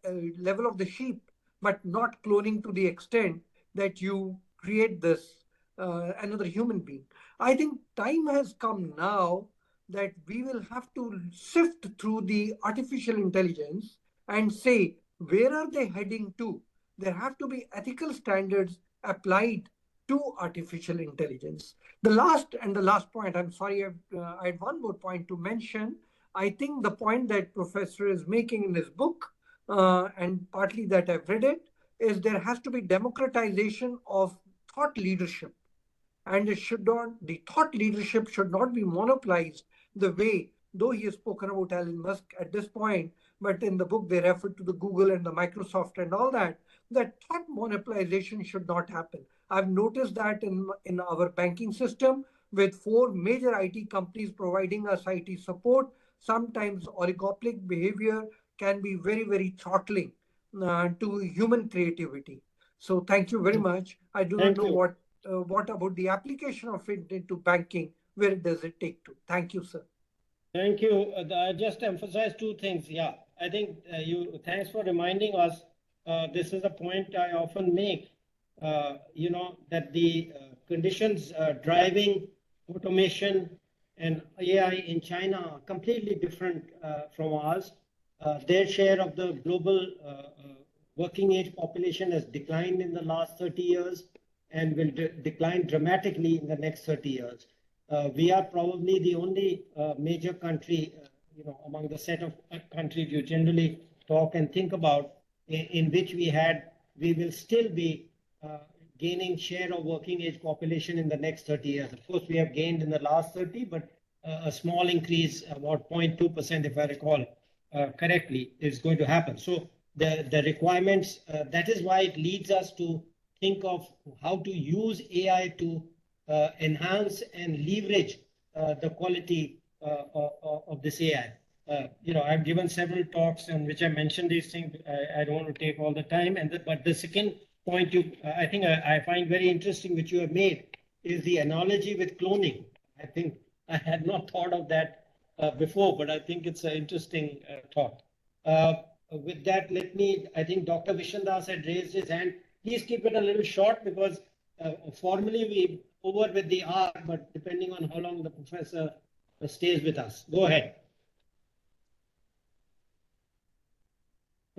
Speaker 1: level of the sheep, but not cloning to the extent that you create this another human being. I think time has come now that we will have to sift through the artificial intelligence and say, where are they heading to? There have to be ethical standards applied to artificial intelligence. The last point, I'm sorry, I had one more point to mention. I think the point that Professor is making in his book, and partly that I've read it, is there has to be democratization of thought leadership. And the thought leadership should not be monopolized the way, though he has spoken about Elon Musk at this point, but in the book they refer to the Google and the Microsoft and all that thought monopolization should not happen. I've noticed that in our banking system with 4 major IT companies providing us IT support, sometimes oligopolistic behavior can be very, very throttling to human creativity. So thank you very much. I do not know what about the application of it into banking? Where does it take to? Thank you, sir.
Speaker 2: Thank you. I just emphasize 2 things. Yeah, I think thanks for reminding us. This is a point I often make, that the conditions driving automation and AI in China are completely different from ours. Their share of the global working age population has declined in the last 30 years and will decline dramatically in the next 30 years. We are probably the only major country, among the set of countries you generally talk and think about, in which we will still be gaining share of working age population in the next 30 years. Of course, we have gained in the last 30, but a small increase, about 0.2%, if I recall correctly, is going to happen. So the requirements, that is why it leads us to think of how to use AI to enhance and leverage the quality of this AI. I've given several talks in which I mentioned these things. I don't want to take all the time. But the second point I think I find very interesting, which you have made, is the analogy with cloning. I think I had not thought of that before, but I think it's an interesting thought. With that, I think Dr. Vishandas had raised his hand. Please keep it a little short because formally we over with the R, but depending on how long the professor stays with us. Go ahead.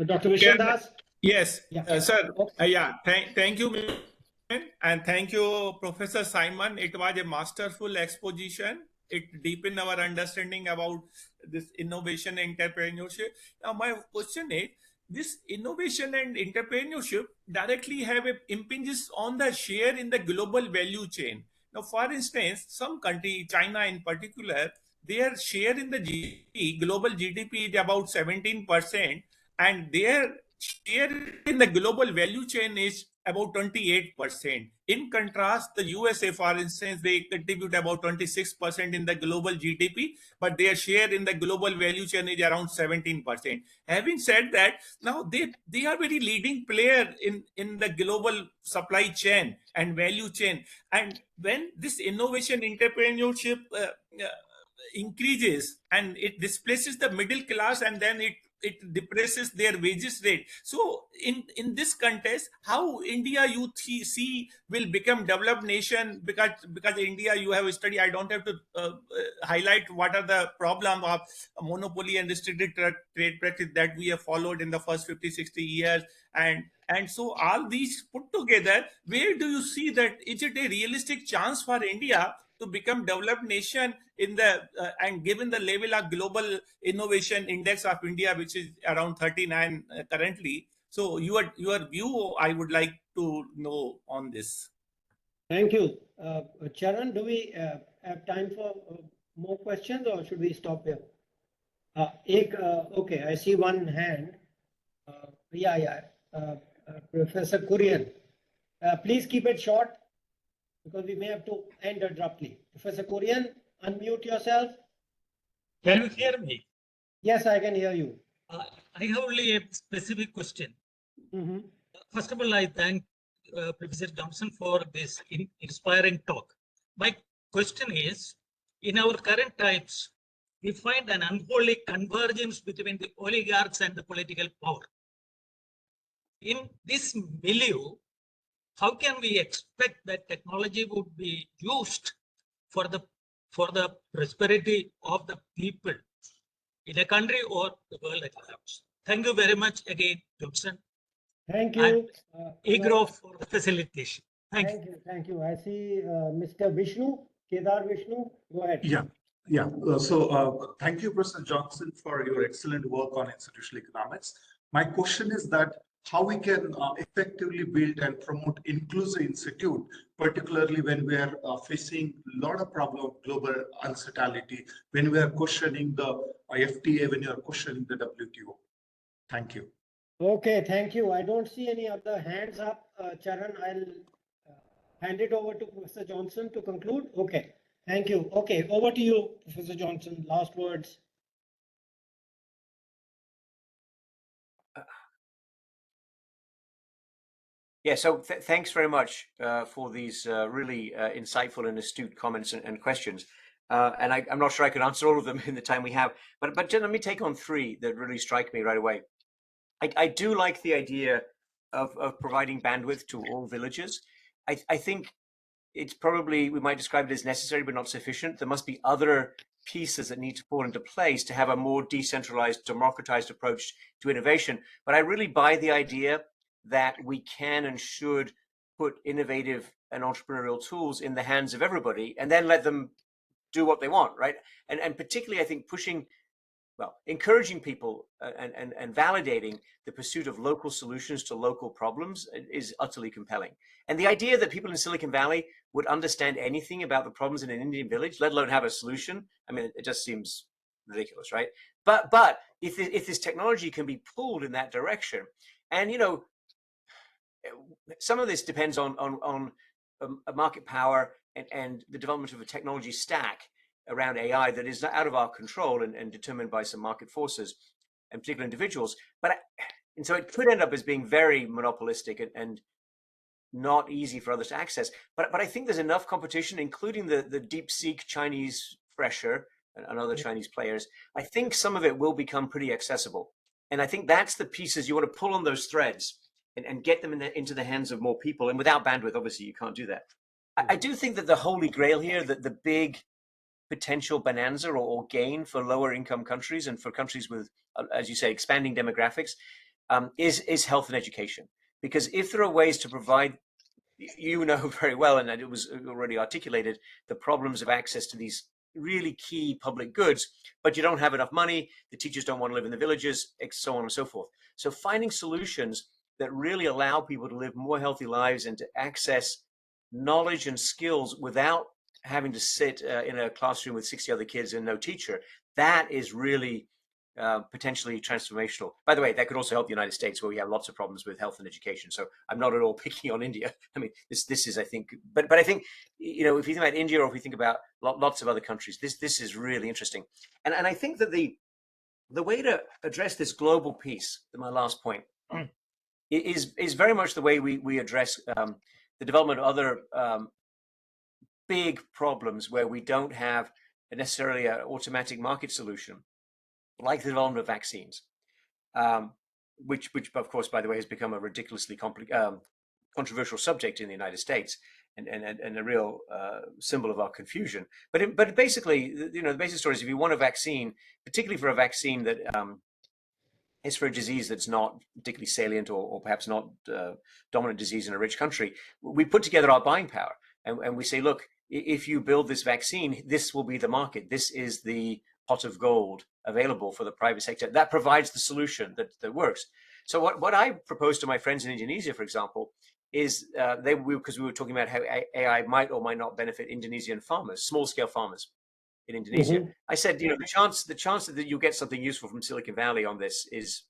Speaker 2: Dr. Vishwadas?
Speaker 5: Yes,
Speaker 2: Yeah.
Speaker 5: sir.
Speaker 2: Okay.
Speaker 5: Yeah, thank you, ma'am, and thank you, Professor Simon. It was a masterful exposition. It deepened our understanding about this innovation and entrepreneurship. Now, my question is, this innovation and entrepreneurship directly have a impinges on the share in the global value chain. Now, for instance, some country, China in particular, their share in the GDP, global GDP is about 17%, and their share in the global value chain is about 28%. In contrast, the USA, for instance, they contribute about 26% in the global GDP, but their share in the global value chain is around 17%. Having said that, now they are very leading player in the global supply chain and value chain. And when this innovation entrepreneurship increases and it displaces the middle class, and then it depresses their wages rate. So in this context, how India you see will become developed nation? Because India, you have a study, I don't have to highlight what are the problem of monopoly and restricted trade practice that we have followed in the first 50-60 years. And so all these put together, where do you see that? Is it a realistic chance for India to become developed nation in the and given the level of global innovation index of India, which is around 39 currently? So your view, I would like to know on this.
Speaker 2: Thank you. Charan, do we have time for more questions, or should we stop here? Okay, I see one hand. Professor Kurian. Please keep it short, because we may have to end abruptly. Professor Kurian, unmute yourself.
Speaker 6: Can you hear me?
Speaker 2: Yes, I can hear you.
Speaker 6: I have only a specific question.
Speaker 2: Mm-hmm.
Speaker 6: First of all, I thank Professor Johnson for this inspiring talk. My question is, in our current times, we find an unholy convergence between the oligarchs and the political power. In this milieu, how can we expect that technology would be used for the prosperity of the people in a country or the world at large? Thank you very much again, Johnson.
Speaker 2: Thank you.
Speaker 6: EGROW for the facilitation. Thank you.
Speaker 2: Thank you. I see Mr. Vishnu, Kedar Vishnu. Go ahead.
Speaker 7: Yeah. Thank you, Professor Johnson, for your excellent work on institutional economics. My question is that how we can effectively build and promote inclusive institute, particularly when we are facing a lot of problem of global uncertainty, when we are questioning the FTA, when you are questioning the WTO. Thank you.
Speaker 2: Okay, thank you. I don't see any other hands up. Charan, I'll hand it over to Professor Johnson to conclude. Okay, thank you. Okay, over to you, Professor Johnson. Last words.
Speaker 3: Yeah, so thanks very much for these really insightful and astute comments and questions. And I'm not sure I could answer all of them in the time we have, but let me take on three that really strike me right away. I do like the idea of providing bandwidth to all villages. I think it's probably, we might describe it as necessary but not sufficient. There must be other pieces that need to fall into place to have a more decentralized, democratized approach to innovation. But I really buy the idea that we can and should put innovative and entrepreneurial tools in the hands of everybody and then let them do what they want, right? And particularly, I think encouraging people and validating the pursuit of local solutions to local problems is utterly compelling. And the idea that people in Silicon Valley would understand anything about the problems in an Indian village, let alone have a solution, I mean, it just seems ridiculous, right? But if this technology can be pulled in that direction, and some of this depends on market power and the development of a technology stack around AI that is out of our control and determined by some market forces and particular individuals. And so it could end up as being very monopolistic and not easy for others to access. But I think there's enough competition, including the DeepSeek Chinese pressure and other Chinese players. I think some of it will become pretty accessible. And I think that's the pieces you want to pull on those threads and get them into the hands of more people. And without bandwidth, obviously, you can't do that. I do think that the holy grail here, that the big potential bonanza or gain for lower income countries and for countries with, as you say, expanding demographics, is health and education. Because if there are ways to provide, you know very well, and it was already articulated, the problems of access to these really key public goods, but you don't have enough money, the teachers don't want to live in the villages, so on and so forth. So finding solutions that really allow people to live more healthy lives and to access knowledge and skills without having to sit in a classroom with 60 other kids and no teacher, that is really potentially transformational. By the way, that could also help the United States, where we have lots of problems with health and education. So I'm not at all picking on India. I mean, this is, I think, but I think, you know, if you think about India, or if we think about lots of other countries, this is really interesting. And I think that the way to address this global piece, my last point, is very much the way we address the development of other big problems where we don't have necessarily an automatic market solution, like the development of vaccines, which of course, by the way, has become a ridiculously controversial subject in the United States, and a real symbol of our confusion. But basically, you know, the basic story is, if you want a vaccine, particularly for a vaccine that is for a disease that's not particularly salient, or perhaps not dominant disease in a rich country, we put together our buying power, and we say, look, if you build this vaccine, this will be the market. This is the pot of gold available for the private sector that provides the solution that works. So what I propose to my friends in Indonesia, for example, is because we were talking about how AI might or might not benefit Indonesian farmers, small scale farmers in Indonesia. I said, you know, the chance that you'll get something useful from Silicon Valley on this is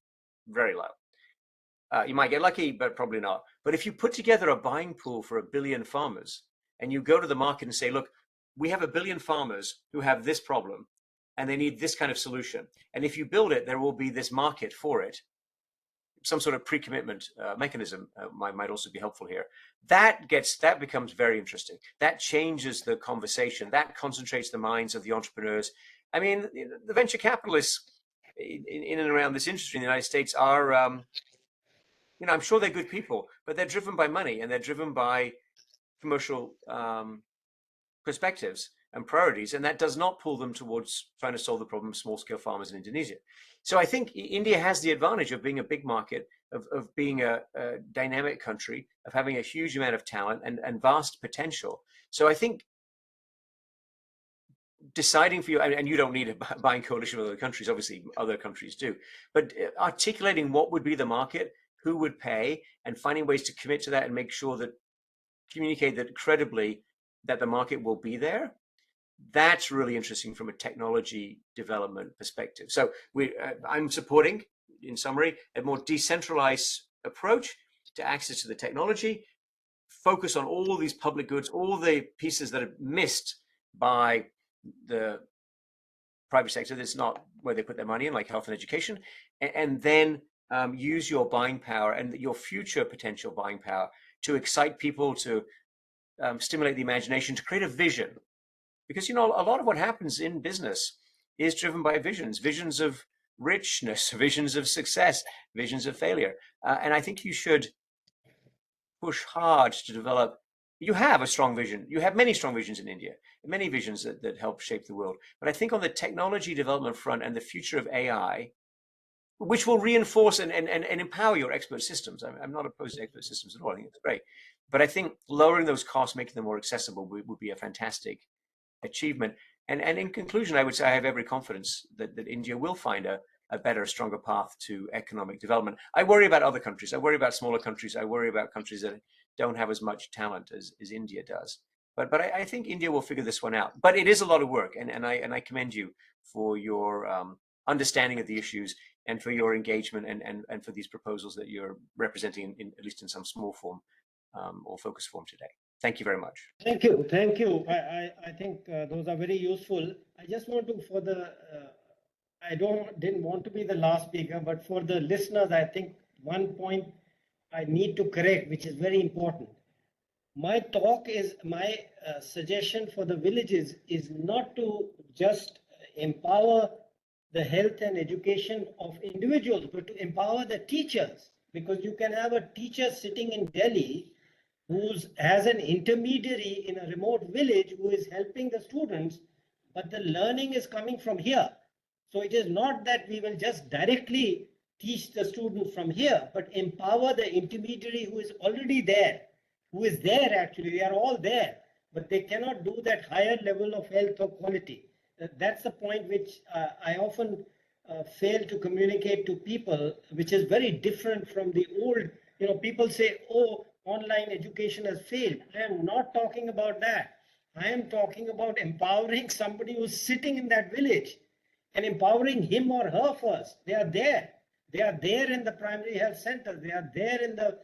Speaker 3: very low. You might get lucky, but probably not. But if you put together a buying pool for 1 billion farmers, and you go to the market and say, look, we have 1 billion farmers who have this problem, and they need this kind of solution. And if you build it, there will be this market for it. Some sort of pre-commitment mechanism might also be helpful here. That becomes very interesting. That changes the conversation. That concentrates the minds of the entrepreneurs. I mean, the venture capitalists in and around this industry in the United States are, you know, I'm sure they're good people, but they're driven by money, and they're driven by commercial perspectives and priorities, and that does not pull them towards trying to solve the problem of small-scale farmers in Indonesia. So I think India has the advantage of being a big market, of being a dynamic country, of having a huge amount of talent and vast potential. So I think deciding for you, and you don't need a buying coalition with other countries, obviously other countries do, but articulating what would be the market, who would pay, and finding ways to commit to that and make sure that, communicate that credibly, that the market will be there. That's really interesting from a technology development perspective. So I'm supporting, in summary, a more decentralized approach to access to the technology, focus on all these public goods, all the pieces that are missed by the private sector. That's not where they put their money in, like health and education, and then use your buying power and your future potential buying power to excite people, to stimulate the imagination, to create a vision. Because, you know, a lot of what happens in business is driven by visions of richness, visions of success, visions of failure. And I think you should push hard to develop. You have a strong vision. You have many strong visions in India, many visions that help shape the world. But I think on the technology development front and the future of AI, which will reinforce and empower your expert systems. I'm not opposed to expert systems at all. I think it's great. But I think lowering those costs, making them more accessible, would be a fantastic achievement. And in conclusion, I would say I have every confidence that India will find a better, stronger path to economic development. I worry about other countries. I worry about smaller countries. I worry about countries that don't have as much talent as India does. But I think India will figure this one out. But it is a lot of work, and I commend you for your understanding of the issues and for your engagement and for these proposals that you're representing, at least in some small form or focus form today. Thank you very much.
Speaker 2: Thank you. Thank you. I think those are very useful. I just want to, for the, I didn't want to be the last speaker, but for the listeners, I think one point I need to correct, which is very important. My talk is, my suggestion for the villages is not to just empower the health and education of individuals, but to empower the teachers because you can have a teacher sitting in Delhi has an intermediary in a remote village who is helping the students, but the learning is coming from here. So it is not that we will just directly teach the student from here, but empower the intermediary who is already there, who is there actually, they are all there, but they cannot do that higher level of health or quality. That's the point which I often fail to communicate to people, which is very different from the old. People say, oh, online education has failed. I am not talking about that. I am talking about empowering somebody who's sitting in that village and empowering him or her first. They are there. They are there in the primary health center. They are there in the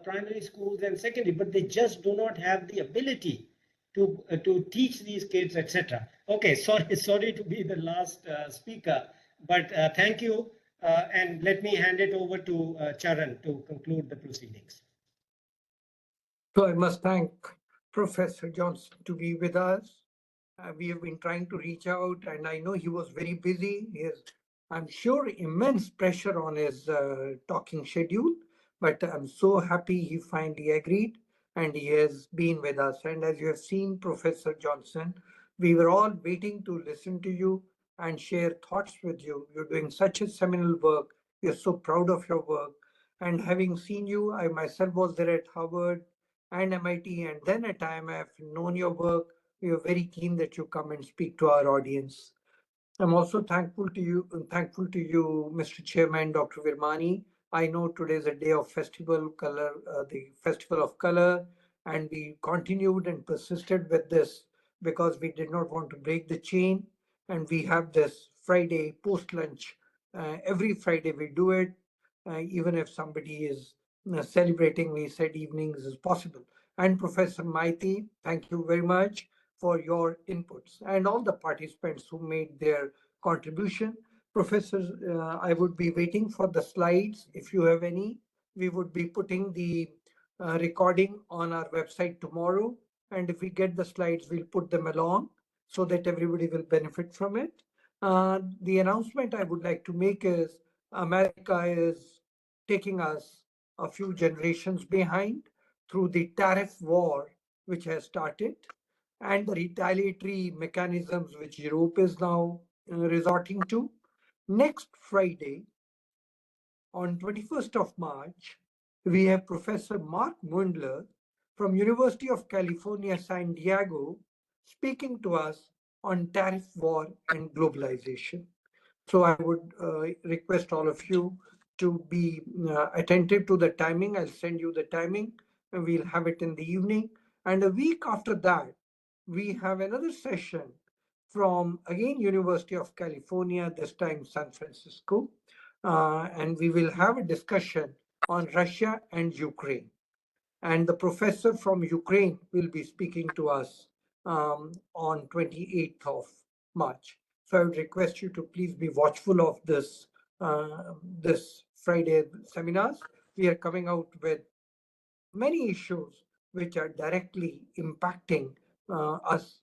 Speaker 2: primary schools and secondary, but they just do not have the ability to teach these kids, etc. Okay, sorry to be the last speaker, but thank you. And let me hand it over to Charan to conclude the proceedings.
Speaker 1: So I must thank Professor Johnson to be with us. We have been trying to reach out, and I know he was very busy. He has, I'm sure, immense pressure on his talking schedule, but I'm so happy he finally agreed and he has been with us. And as you have seen, Professor Johnson, we were all waiting to listen to you and share thoughts with you. You're doing such a seminal work. We're so proud of your work. And having seen you, I myself was there at Harvard and MIT, and then at IMF, known your work. We are very keen that you come and speak to our audience. I'm also thankful to you, Mr. Chairman, Dr. Virmani. I know today is a day of festival color, the Festival of Color, and we continued and persisted with this because we did not want to break the chain. And we have this Friday post-lunch. Every Friday we do it, even if somebody is celebrating, we said evenings is possible. And Professor Maiti, thank you very much for your inputs and all the participants who made their contribution. Professor, I would be waiting for the slides. If you have any, we would be putting the recording on our website tomorrow. And if we get the slides, we'll put them along so that everybody will benefit from it. The announcement I would like to make is America is taking us a few generations behind through the tariff war, which has started, and the retaliatory mechanisms which Europe is now resorting to. Next Friday, on 21st of March, we have Professor Mark Mundler from University of California, San Diego, speaking to us on tariff war and globalization. So I would request all of you to be attentive to the timing. I'll send you the timing and we'll have it in the evening. And a week after that, we have another session from, again, University of California, this time San Francisco. And we will have a discussion on Russia and Ukraine. And the professor from Ukraine will be speaking to us on 28th of March. So I would request you to please be watchful of this Friday seminars. We are coming out with many issues which are directly impacting us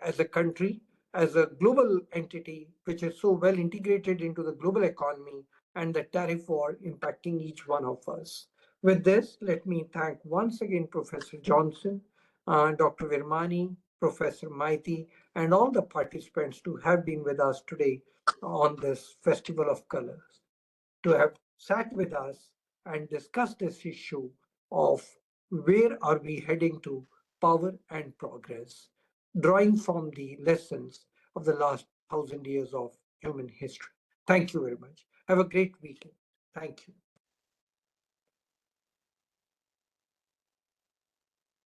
Speaker 1: as a country, as a global entity, which is so well integrated into the global economy, and the tariff war impacting each one of us. With this, let me thank once again Professor Johnson, Dr. Virmani, Professor Maiti, and all the participants to have been with us today on this Festival of Colors, to have sat with us and discussed this issue of where are we heading to power and progress, drawing from the lessons of the last 1,000 years of human history. Thank you very much. Have a great weekend. Thank you.